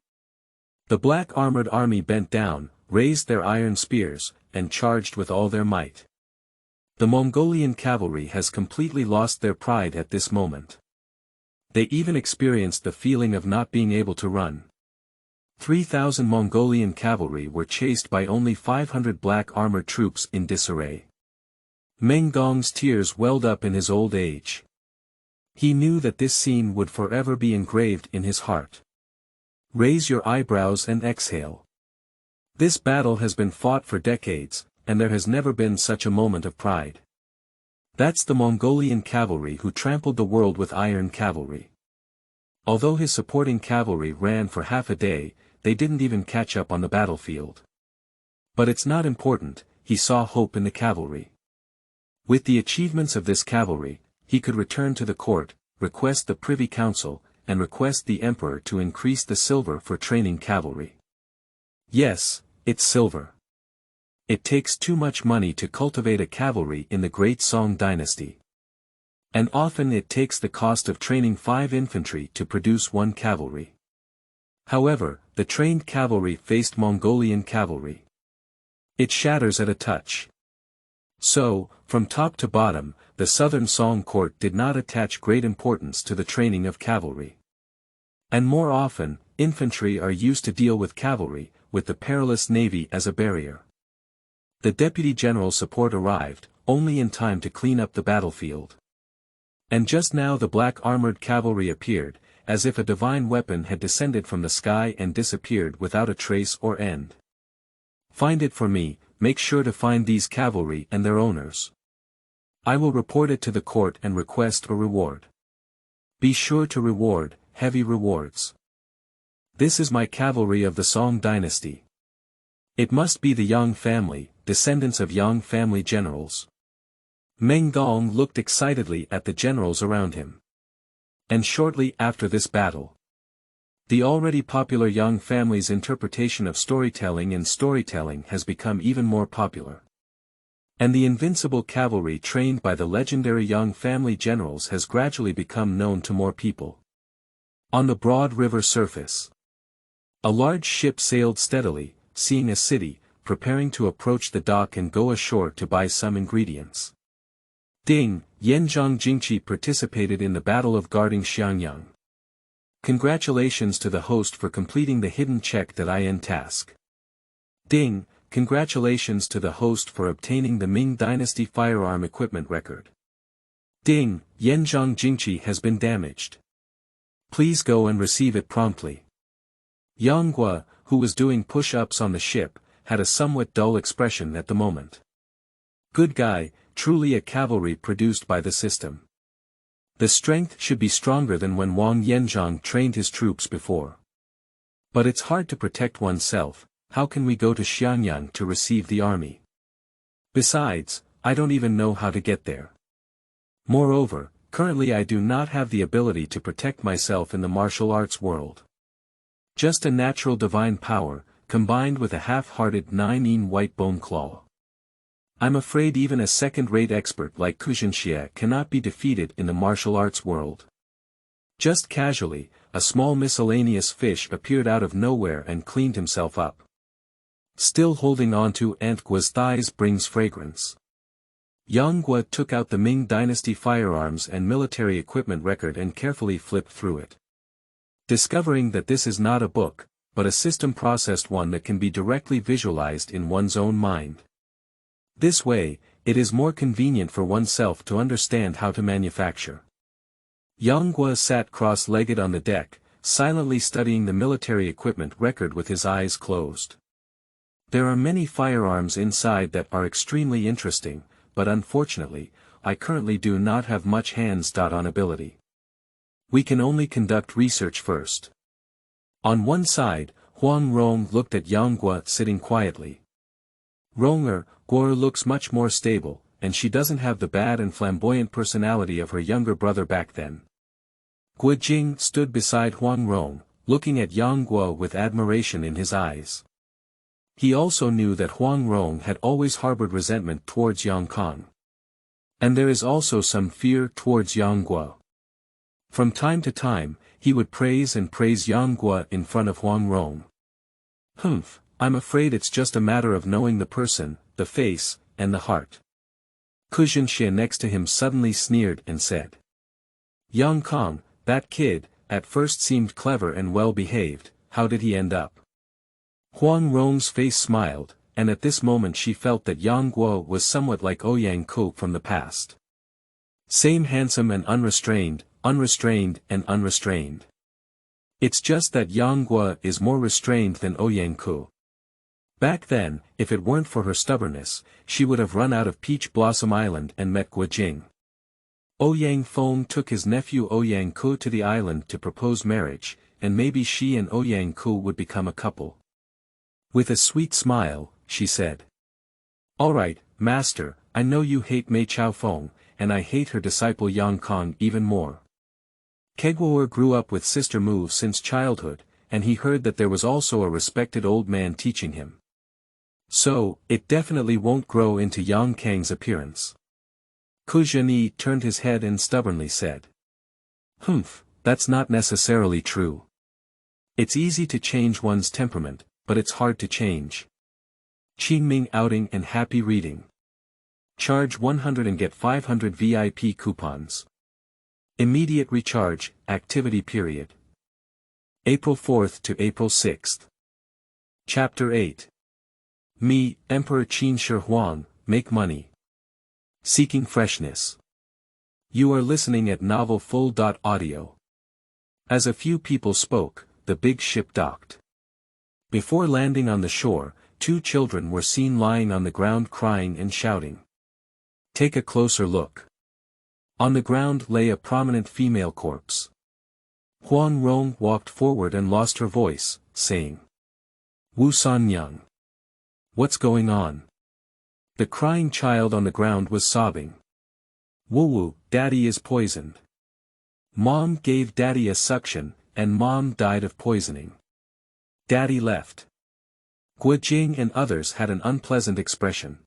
Speaker 1: The black armored army bent down, raised their iron spears, and charged with all their might. The Mongolian cavalry has completely lost their pride at this moment. They even experienced the feeling of not being able to run. 3,000 Mongolian cavalry were chased by only 500 black armored troops in disarray. Meng Gong's tears welled up in his old age. He knew that this scene would forever be engraved in his heart. Raise your eyebrows and exhale. This battle has been fought for decades, and there has never been such a moment of pride. That's the Mongolian cavalry who trampled the world with iron cavalry. Although his supporting cavalry ran for half a day, they didn't even catch up on the battlefield. But it's not important, he saw hope in the cavalry. With the achievements of this cavalry, he could return to the court, request the Privy Council, and request the Emperor to increase the silver for training cavalry. Yes, it's silver. It takes too much money to cultivate a cavalry in the Great Song Dynasty. And often it takes the cost of training 5 infantry to produce 1 cavalry. However, the trained cavalry faced Mongolian cavalry. It shatters at a touch. So, from top to bottom, the Southern Song court did not attach great importance to the training of cavalry. And more often, infantry are used to deal with cavalry, with the perilous navy as a barrier. The deputy general's support arrived, only in time to clean up the battlefield. And just now the black armored cavalry appeared, as if a divine weapon had descended from the sky and disappeared without a trace or end. Find it for me, make sure to find these cavalry and their owners. I will report it to the court and request a reward. Be sure to reward, heavy rewards. This is my cavalry of the Song Dynasty. It must be the Yang family, descendants of Yang family generals. Meng Gong looked excitedly at the generals around him. And shortly after this battle, the already popular Yang family's interpretation of storytelling has become even more popular. And the invincible cavalry trained by the legendary Yang family generals has gradually become known to more people. On the broad river surface, a large ship sailed steadily, seeing a city, preparing to approach the dock and go ashore to buy some ingredients. Ding, Yanzhang Jingqi participated in the battle of guarding Xiangyang. Congratulations to the host for completing the hidden check.In task. Ding, congratulations to the host for obtaining the Ming Dynasty firearm equipment record. Ding, Yanzhang Jingqi has been damaged. Please go and receive it promptly. Yang Guo, who was doing push-ups on the ship, had a somewhat dull expression at the moment. Good guy, truly a cavalry produced by the system. The strength should be stronger than when Wang Yanzhang trained his troops before. But it's hard to protect oneself, how can we go to Xiangyang to receive the army? Besides, I don't even know how to get there. Moreover, currently I do not have the ability to protect myself in the martial arts world. Just a natural divine power, combined with a half-hearted 9-in white bone claw. I'm afraid even a second-rate expert like Xiangyang cannot be defeated in the martial arts world. Just casually, a small miscellaneous fish appeared out of nowhere and cleaned himself up. Still holding on to Aunt Guo's thighs brings fragrance. Yang Guo took out the Ming Dynasty firearms and military equipment record and carefully flipped through it. Discovering that this is not a book, but a system-processed one that can be directly visualized in one's own mind. This way, it is more convenient for oneself to understand how to manufacture. Yang Guo sat cross-legged on the deck, silently studying the military equipment record with his eyes closed. There are many firearms inside that are extremely interesting, but unfortunately, I currently do not have much hands-on ability. We can only conduct research first. On one side, Huang Rong looked at Yang Guo sitting quietly. Guo looks much more stable, and she doesn't have the bad and flamboyant personality of her younger brother back then. Guo Jing stood beside Huang Rong, looking at Yang Guo with admiration in his eyes. He also knew that Huang Rong had always harbored resentment towards Yang Kong. And there is also some fear towards Yang Guo. From time to time, he would praise Yang Guo in front of Huang Rong. I'm afraid it's just a matter of knowing the person, the face, and the heart. Xie next to him suddenly sneered and said. Yang Kong, that kid, at first seemed clever and well-behaved, how did he end up? Huang Rong's face smiled, and at this moment she felt that Yang Guo was somewhat like Ouyang Ko from the past. Same handsome and unrestrained, unrestrained and unrestrained. It's just that Yang Guo is more restrained than Ouyang Ko. Back then, if it weren't for her stubbornness, she would have run out of Peach Blossom Island and met Guojing. Ouyang Feng took his nephew Ouyang Ko to the island to propose marriage, and maybe she and Ouyang Ko would become a couple. With a sweet smile, she said. Alright, master, I know you hate Mei Chao Feng, and I hate her disciple Yang Kong even more. Kegwar grew up with Sister Mu since childhood, and he heard that there was also a respected old man teaching him. So, it definitely won't grow into Yang Kang's appearance. Xie turned his head and stubbornly said. That's not necessarily true. It's easy to change one's temperament, but it's hard to change. Qingming outing and happy reading. Charge 100 and get 500 VIP coupons. Immediate recharge, activity period. April 4th to April 6th. Chapter 8. Me, Emperor Qin Shi Huang, make money. Seeking freshness. You are listening at Novel Full.audio. As a few people spoke, the big ship docked. Before landing on the shore, 2 children were seen lying on the ground crying and shouting. Take a closer look. On the ground lay a prominent female corpse. Huang Rong walked forward and lost her voice, saying. Wu Xiangyang. What's going on? The crying child on the ground was sobbing. Woo, daddy is poisoned. Mom gave daddy a suction, and mom died of poisoning. Daddy left. Guojing and others had an unpleasant expression.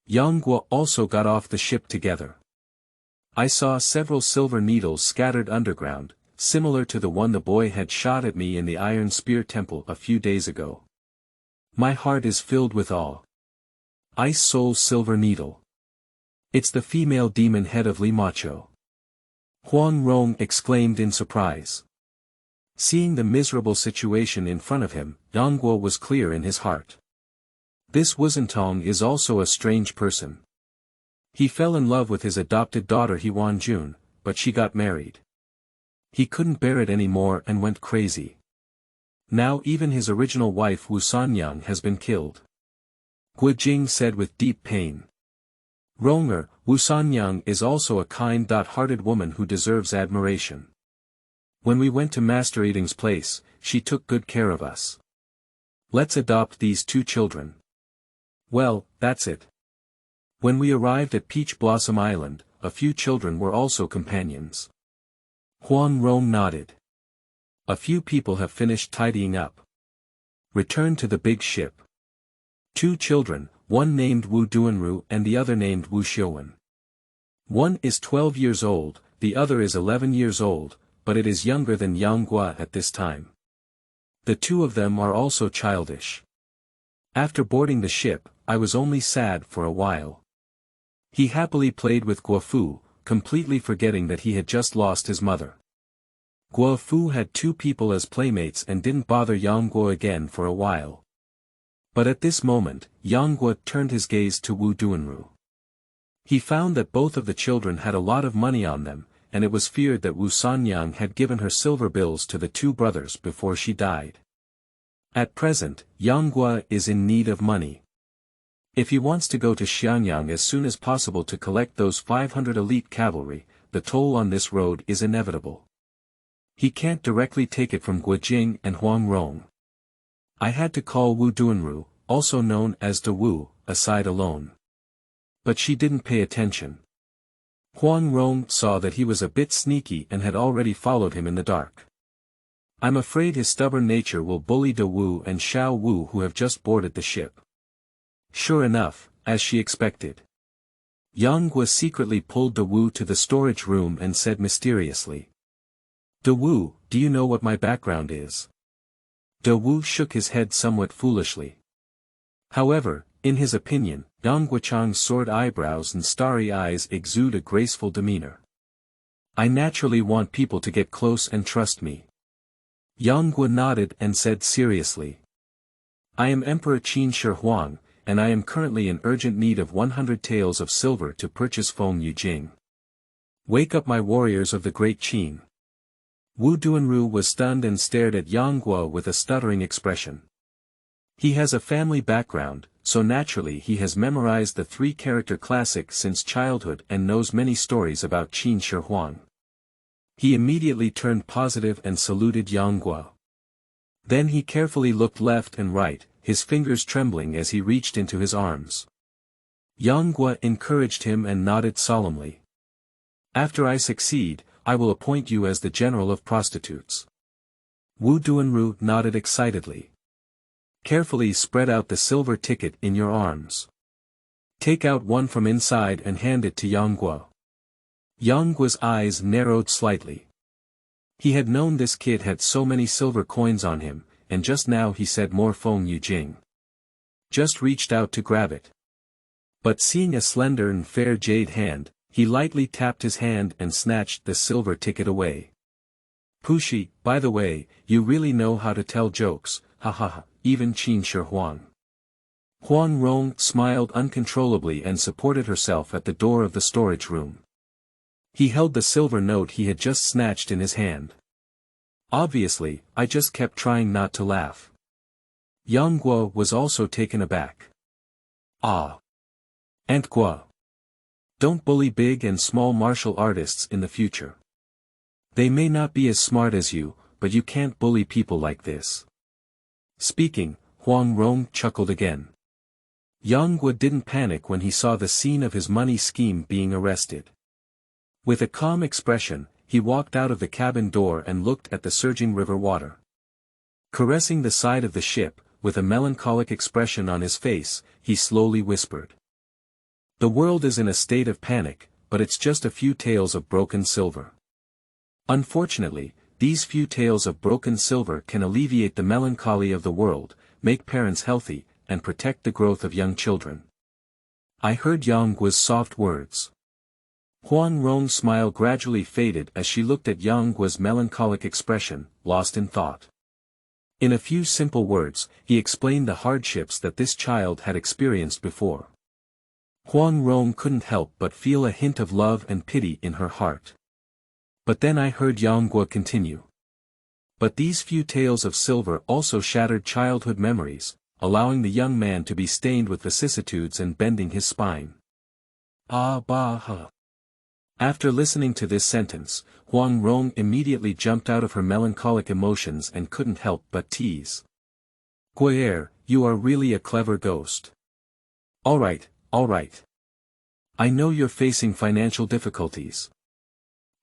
Speaker 1: Yang Guo also got off the ship together. I saw several silver needles scattered underground, similar to the one the boy had shot at me in the Iron Spear Temple a few days ago. My heart is filled with awe. Ice Soul's silver needle. It's the female demon head of Li Mochou. Huang Rong exclaimed in surprise. Seeing the miserable situation in front of him, Yang Guo was clear in his heart. This Wuzentong is also a strange person. He fell in love with his adopted daughter Huan Jun, but she got married. He couldn't bear it anymore and went crazy. Now even his original wife Wu Xiangyang has been killed. Guojing said with deep pain. Ronger, Wu Xiangyang is also a kind-hearted woman who deserves admiration. When we went to Master Eating's place, she took good care of us. Let's adopt these 2 children. Well, that's it. When we arrived at Peach Blossom Island, a few children were also companions. Huang Rong nodded. A few people have finished tidying up. Return to the big ship. 2 children, one named Wu Duanru and the other named Wu Xiuwen. One is 12 years old, the other is 11 years old, but it is younger than Yang Guo at this time. The 2 of them are also childish. After boarding the ship, I was only sad for a while. He happily played with Guofu, completely forgetting that he had just lost his mother. Guofu had 2 people as playmates and didn't bother Yang Guo again for a while. But at this moment, Yang Guo turned his gaze to Wu Duanru. He found that both of the children had a lot of money on them, and it was feared that Wu Xiangyang had given her silver bills to the 2 brothers before she died. At present, Yang Guo is in need of money. If he wants to go to Xiangyang as soon as possible to collect those 500 elite cavalry, the toll on this road is inevitable. He can't directly take it from Guojing and Huang Rong. I had to call Wu Duanru, also known as De Wu, aside alone. But she didn't pay attention. Huang Rong saw that he was a bit sneaky and had already followed him in the dark. I'm afraid his stubborn nature will bully De Wu and Xiao Wu who have just boarded the ship. Sure enough, as she expected. Yang Guo secretly pulled De Wu to the storage room and said mysteriously. De Wu, do you know what my background is? De Wu shook his head somewhat foolishly. However, in his opinion, Yang Guochang's sword eyebrows and starry eyes exude a graceful demeanor. I naturally want people to get close and trust me. Yang Guo nodded and said seriously. I am Emperor Qin Shi Huang, and I am currently in urgent need of 100 taels of silver to purchase Feng Yujing. Wake up my warriors of the great Qin. Wu Duanru was stunned and stared at Yang Guo with a stuttering expression. He has a family background, so naturally he has memorized the 3-character classic since childhood and knows many stories about Qin Shi Huang. He immediately turned positive and saluted Yang Guo. Then he carefully looked left and right, his fingers trembling as he reached into his arms. Yang Guo encouraged him and nodded solemnly. After I succeed, I will appoint you as the general of prostitutes. Wu Duanru nodded excitedly. Carefully spread out the silver ticket in your arms. Take out one from inside and hand it to Yang Guo. Yang Guo's eyes narrowed slightly. He had known this kid had so many silver coins on him, and just now he said more Feng Yujing. Just reached out to grab it. But seeing a slender and fair jade hand, he lightly tapped his hand and snatched the silver ticket away. Pushi, by the way, you really know how to tell jokes, ha ha ha, even Qin Shi Huang. Huang Rong smiled uncontrollably and supported herself at the door of the storage room. He held the silver note he had just snatched in his hand. Obviously, I just kept trying not to laugh. Yang Guo was also taken aback. Ah. Aunt Guo. Don't bully big and small martial artists in the future. They may not be as smart as you, but you can't bully people like this. Speaking, Huang Rong chuckled again. Yang Guo didn't panic when he saw the scene of his money scheme being arrested. With a calm expression, he walked out of the cabin door and looked at the surging river water. Caressing the side of the ship, with a melancholic expression on his face, he slowly whispered. The world is in a state of panic, but it's just a few taels of broken silver. Unfortunately, these few taels of broken silver can alleviate the melancholy of the world, make parents healthy, and protect the growth of young children. I heard Yang Guo's soft words. Huang Rong's smile gradually faded as she looked at Yang Guo's melancholic expression, lost in thought. In a few simple words, he explained the hardships that this child had experienced before. Huang Rong couldn't help but feel a hint of love and pity in her heart. But then I heard Yang Guo continue. But these few taels of silver also shattered childhood memories, allowing the young man to be stained with vicissitudes and bending his spine. Ah bah ha. After listening to this sentence, Huang Rong immediately jumped out of her melancholic emotions and couldn't help but tease. Guo'er, you are really a clever ghost. Alright. I know you're facing financial difficulties.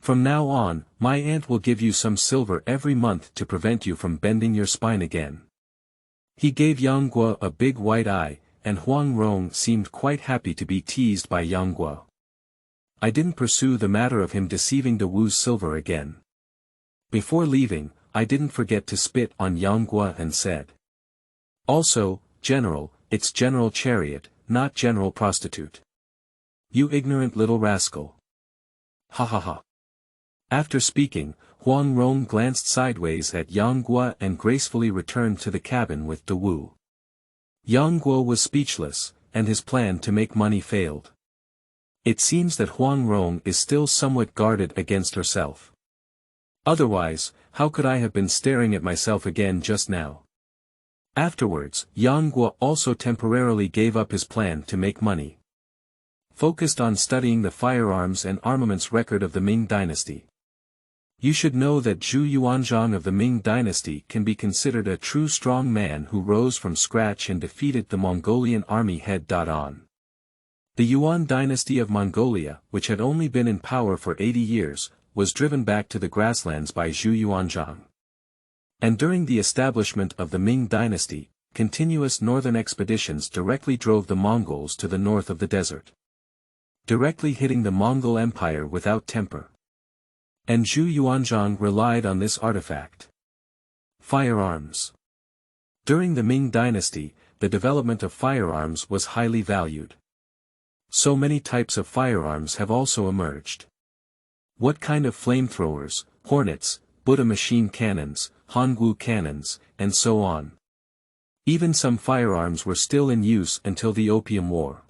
Speaker 1: From now on, my aunt will give you some silver every month to prevent you from bending your spine again. He gave Yang Guo a big white eye, and Huang Rong seemed quite happy to be teased by Yang Guo. I didn't pursue the matter of him deceiving De Wu's silver again. Before leaving, I didn't forget to spit on Yang Guo and said. Also, General, it's General Chariot, not General Prostitute. You ignorant little rascal. Ha ha ha. After speaking, Huang Rong glanced sideways at Yang Guo and gracefully returned to the cabin with De Wu. Yang Guo was speechless, and his plan to make money failed. It seems that Huang Rong is still somewhat guarded against herself. Otherwise, how could I have been staring at myself again just now? Afterwards, Yang Guo also temporarily gave up his plan to make money. Focused on studying the firearms and armaments record of the Ming dynasty. You should know that Zhu Yuanzhang of the Ming dynasty can be considered a true strong man who rose from scratch and defeated the Mongolian army head-on. The Yuan dynasty of Mongolia, which had only been in power for 80 years, was driven back to the grasslands by Zhu Yuanzhang. And during the establishment of the Ming dynasty, continuous northern expeditions directly drove the Mongols to the north of the desert, directly hitting the Mongol Empire without temper. And Zhu Yuanzhang relied on this artifact. Firearms. During the Ming dynasty, the development of firearms was highly valued. So many types of firearms have also emerged. What kind of flamethrowers, hornets, Buddha machine cannons, Hongwu cannons, and so on. Even some firearms were still in use until the Opium War.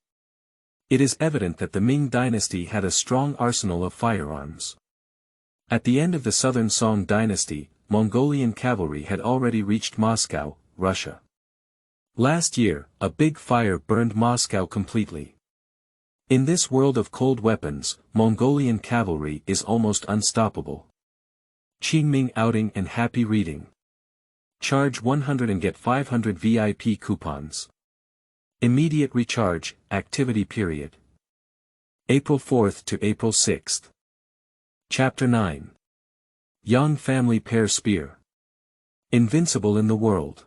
Speaker 1: It is evident that the Ming dynasty had a strong arsenal of firearms. At the end of the Southern Song Dynasty, Mongolian cavalry had already reached Moscow, Russia. Last year, a big fire burned Moscow completely. In this world of cold weapons, Mongolian cavalry is almost unstoppable. Qingming outing and happy reading. Charge 100 and get 500 VIP coupons. Immediate recharge, activity period. April 4th to April 6th. Chapter 9. Yang Family Pear Spear. Invincible in the World.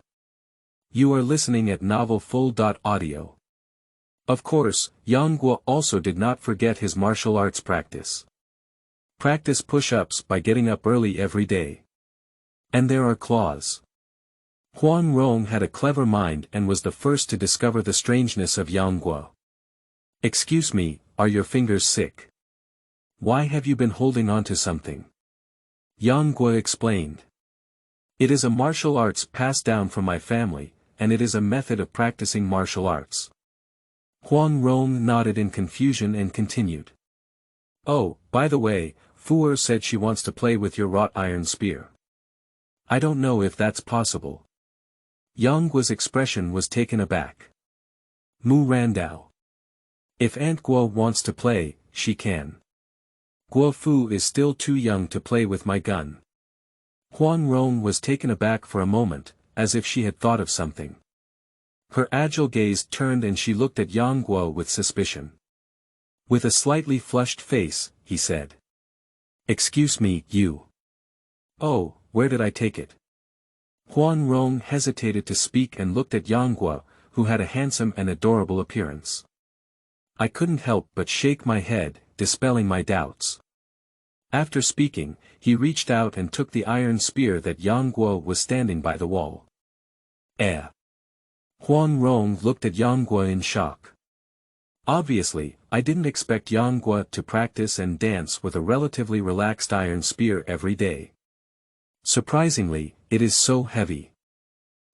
Speaker 1: You are listening at novelfull.audio. Of course, Yang Guo also did not forget his martial arts practice. Practice push-ups by getting up early every day. And there are claws. Huang Rong had a clever mind and was the first to discover the strangeness of Yang Guo. Excuse me, are your fingers sick? Why have you been holding on to something? Yang Guo explained. It is a martial arts passed down from my family, and it is a method of practicing martial arts. Huang Rong nodded in confusion and continued. Oh, by the way, Fu said she wants to play with your wrought iron spear. I don't know if that's possible. Yang Guo's expression was taken aback. Mu Randao. If Aunt Guo wants to play, she can. Guo Fu is still too young to play with my gun. Huang Rong was taken aback for a moment, as if she had thought of something. Her agile gaze turned and she looked at Yang Guo with suspicion. With a slightly flushed face, he said. Excuse me, you. Oh, where did I take it? Huang Rong hesitated to speak and looked at Yang Guo, who had a handsome and adorable appearance. I couldn't help but shake my head, dispelling my doubts. After speaking, he reached out and took the iron spear that Yang Guo was standing by the wall. Huang Rong looked at Yang Guo in shock. Obviously, I didn't expect Yang Guo to practice and dance with a relatively relaxed iron spear every day. Surprisingly, it is so heavy.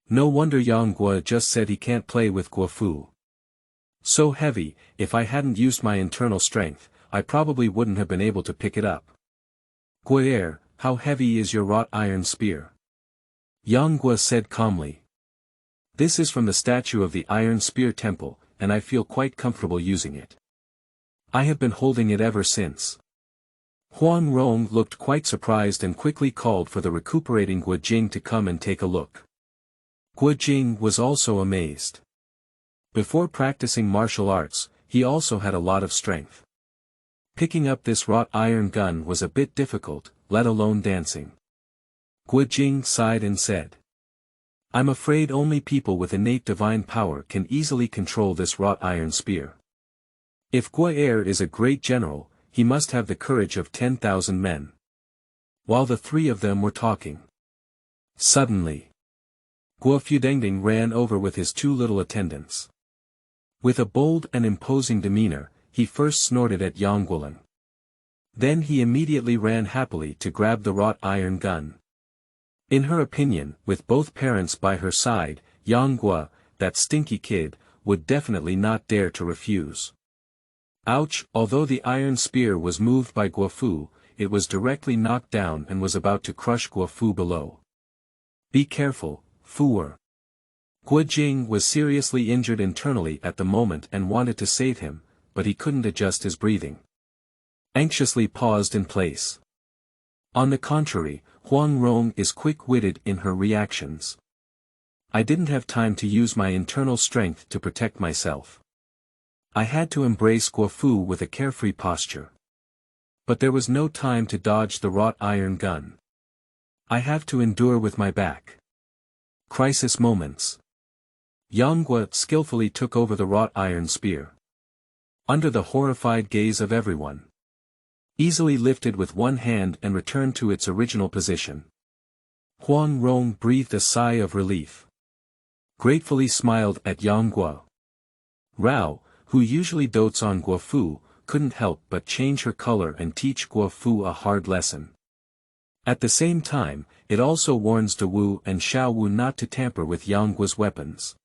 Speaker 1: No wonder Yang Guo just said he can't play with Guo Fu. So heavy, if I hadn't used my internal strength, I probably wouldn't have been able to pick it up. Guo, how heavy is your wrought iron spear? Yang Guo said calmly. This is from the statue of the Iron Spear Temple, and I feel quite comfortable using it. I have been holding it ever since. Huang Rong looked quite surprised and quickly called for the recuperating Guo Jing to come and take a look. Guo Jing was also amazed. Before practicing martial arts, he also had a lot of strength. Picking up this wrought iron gun was a bit difficult, let alone dancing. Guo Jing sighed and said. I'm afraid only people with innate divine power can easily control this wrought iron spear. If Guo is a great general, he must have the courage of 10,000 men. While the three of them were talking. Suddenly, Guo Fudengding ran over with his two little attendants. With a bold and imposing demeanor, he first snorted at Yang Guoling. Then he immediately ran happily to grab the wrought iron gun. In her opinion, with both parents by her side, Yang Guo, that stinky kid, would definitely not dare to refuse. Ouch! Although the iron spear was moved by Guo Fu, it was directly knocked down and was about to crush Guo Fu below. Be careful, Fu. Guo Jing was seriously injured internally at the moment and wanted to save him, but he couldn't adjust his breathing. Anxiously paused in place. On the contrary, Huang Rong is quick-witted in her reactions. I didn't have time to use my internal strength to protect myself. I had to embrace Guo Fu with a carefree posture. But there was no time to dodge the wrought iron gun. I have to endure with my back. Crisis moments. Yang Guo skillfully took over the wrought iron spear. Under the horrified gaze of everyone. Easily lifted with one hand and returned to its original position. Huang Rong breathed a sigh of relief. Gratefully smiled at Yang Guo. Rao, who usually dotes on Guo Fu, couldn't help but change her color and teach Guo Fu a hard lesson. At the same time, it also warns De Wu and Xiao Wu not to tamper with Yang Guo's weapons.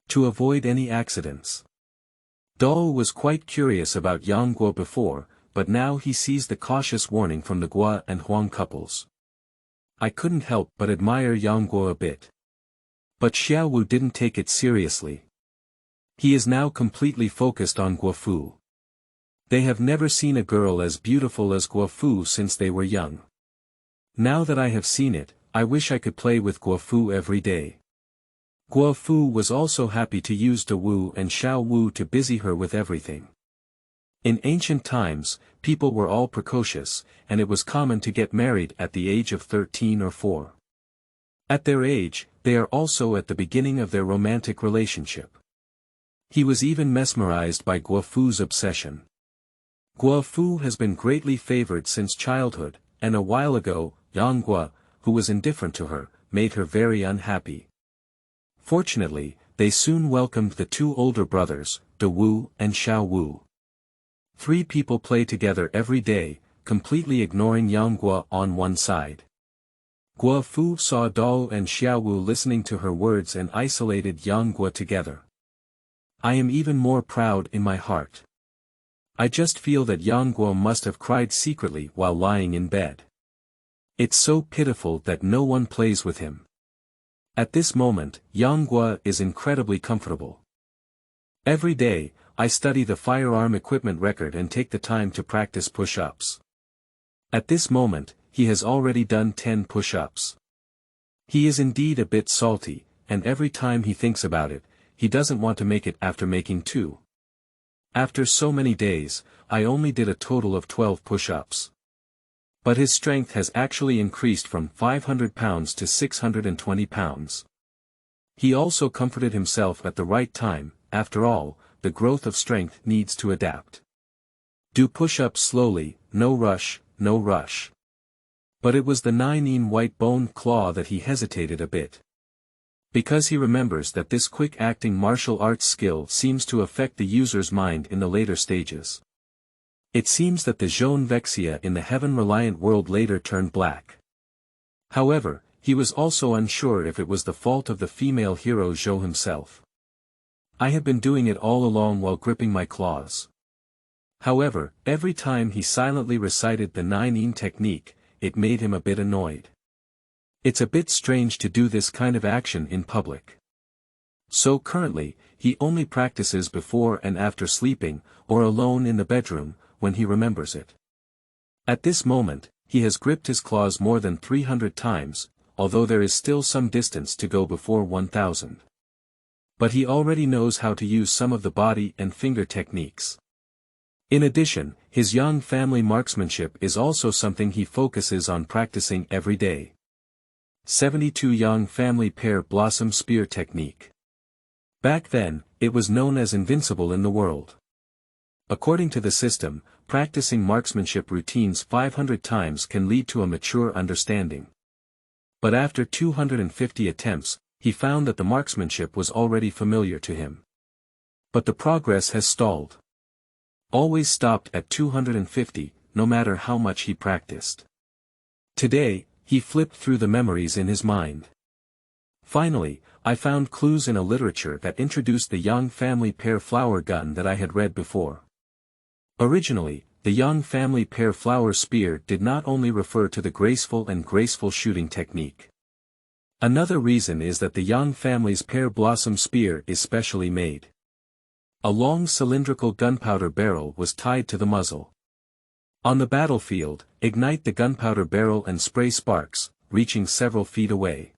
Speaker 1: To avoid any accidents. Dou was quite curious about Yang Guo before, but now he sees the cautious warning from the Guo and Huang couples. I couldn't help but admire Yang Guo a bit. But Xiao Wu didn't take it seriously. He is now completely focused on Guo Fu. They have never seen a girl as beautiful as Guo Fu since they were young. Now that I have seen it, I wish I could play with Guo Fu every day. Guo Fu was also happy to use De Wu and Xiao Wu to busy her with everything. In ancient times, people were all precocious, and it was common to get married at the age of 13 or 4. At their age, they are also at the beginning of their romantic relationship. He was even mesmerized by Guo Fu's obsession. Guo Fu has been greatly favored since childhood, and a while ago, Yang Guo, who was indifferent to her, made her very unhappy. Fortunately, they soon welcomed the 2 older brothers, De Wu and Xiao Wu. 3 people play together every day, completely ignoring Yang Guo on one side. Guo Fu saw Dou and Xiao Wu listening to her words and isolated Yang Guo together. I am even more proud in my heart. I just feel that Yang Guo must have cried secretly while lying in bed. It's so pitiful that no one plays with him. At this moment, Yang Guo is incredibly comfortable. Every day, I study the firearm equipment record and take the time to practice push-ups. At this moment, he has already done 10 push-ups. He is indeed a bit salty, and every time he thinks about it, he doesn't want to make it after making 2. After so many days, I only did a total of 12 push-ups. But his strength has actually increased from 500 pounds to 620 pounds. He also comforted himself at the right time. After all, the growth of strength needs to adapt. Do push-ups slowly, no rush, no rush. But it was the 9-in white bone claw that he hesitated a bit. Because he remembers that this quick-acting martial arts skill seems to affect the user's mind in the later stages. It seems that the Zhone Vexia in the heaven-reliant world later turned black. However, he was also unsure if it was the fault of the female hero Zhou himself. I had been doing it all along while gripping my claws. However, every time he silently recited the 9-in technique, it made him a bit annoyed. It's a bit strange to do this kind of action in public. So currently, he only practices before and after sleeping, or alone in the bedroom, when he remembers it. At this moment, he has gripped his claws more than 300 times, although there is still some distance to go before 1000. But he already knows how to use some of the body and finger techniques. In addition, his Yang family marksmanship is also something he focuses on practicing every day. 72 Yang family Pear Blossom Spear Technique. Back then, it was known as Invincible in the world. According to the system, practicing marksmanship routines 500 times can lead to a mature understanding. But after 250 attempts, he found that the marksmanship was already familiar to him. But the progress has stalled. Always stopped at 250, no matter how much he practiced. Today, he flipped through the memories in his mind. Finally, I found clues in a literature that introduced the Yang family Pear flower gun that I had read before. Originally, the Yang family Pear flower spear did not only refer to the graceful shooting technique. Another reason is that the Yang family's Pear blossom spear is specially made. A long cylindrical gunpowder barrel was tied to the muzzle. On the battlefield, ignite the gunpowder barrel and spray sparks, reaching several feet away.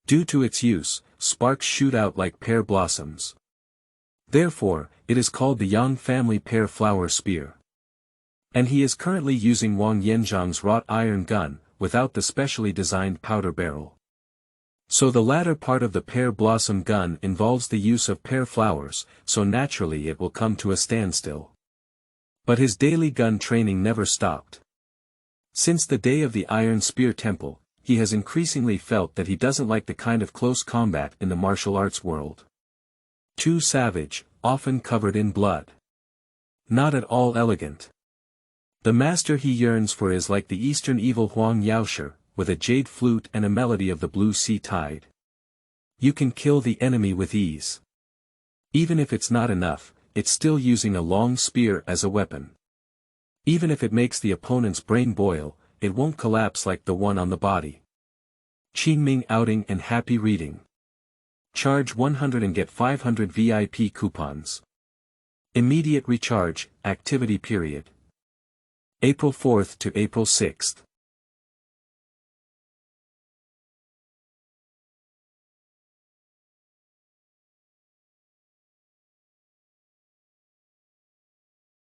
Speaker 1: Due to its use, sparks shoot out like pear blossoms. Therefore, it is called the Yang family Pear flower spear. And he is currently using Wang Yanzhang's wrought iron gun, without the specially designed powder barrel. So the latter part of the pear blossom gun involves the use of pear flowers, so naturally it will come to a standstill. But his daily gun training never stopped. Since the day of the Iron Spear Temple, he has increasingly felt that he doesn't like the kind of close combat in the martial arts world. Too savage, often covered in blood. Not at all elegant. The master he yearns for is like the eastern evil Huang Yaoshe, with a jade flute and a melody of the Blue Sea Tide. You can kill the enemy with ease. Even if it's not enough, it's still using a long spear as a weapon. Even if it makes the opponent's brain boil, it won't collapse like the one on the body. Qingming outing and happy reading. Charge 100 and get 500 VIP coupons. Immediate recharge, activity period. April 4th to April 6th.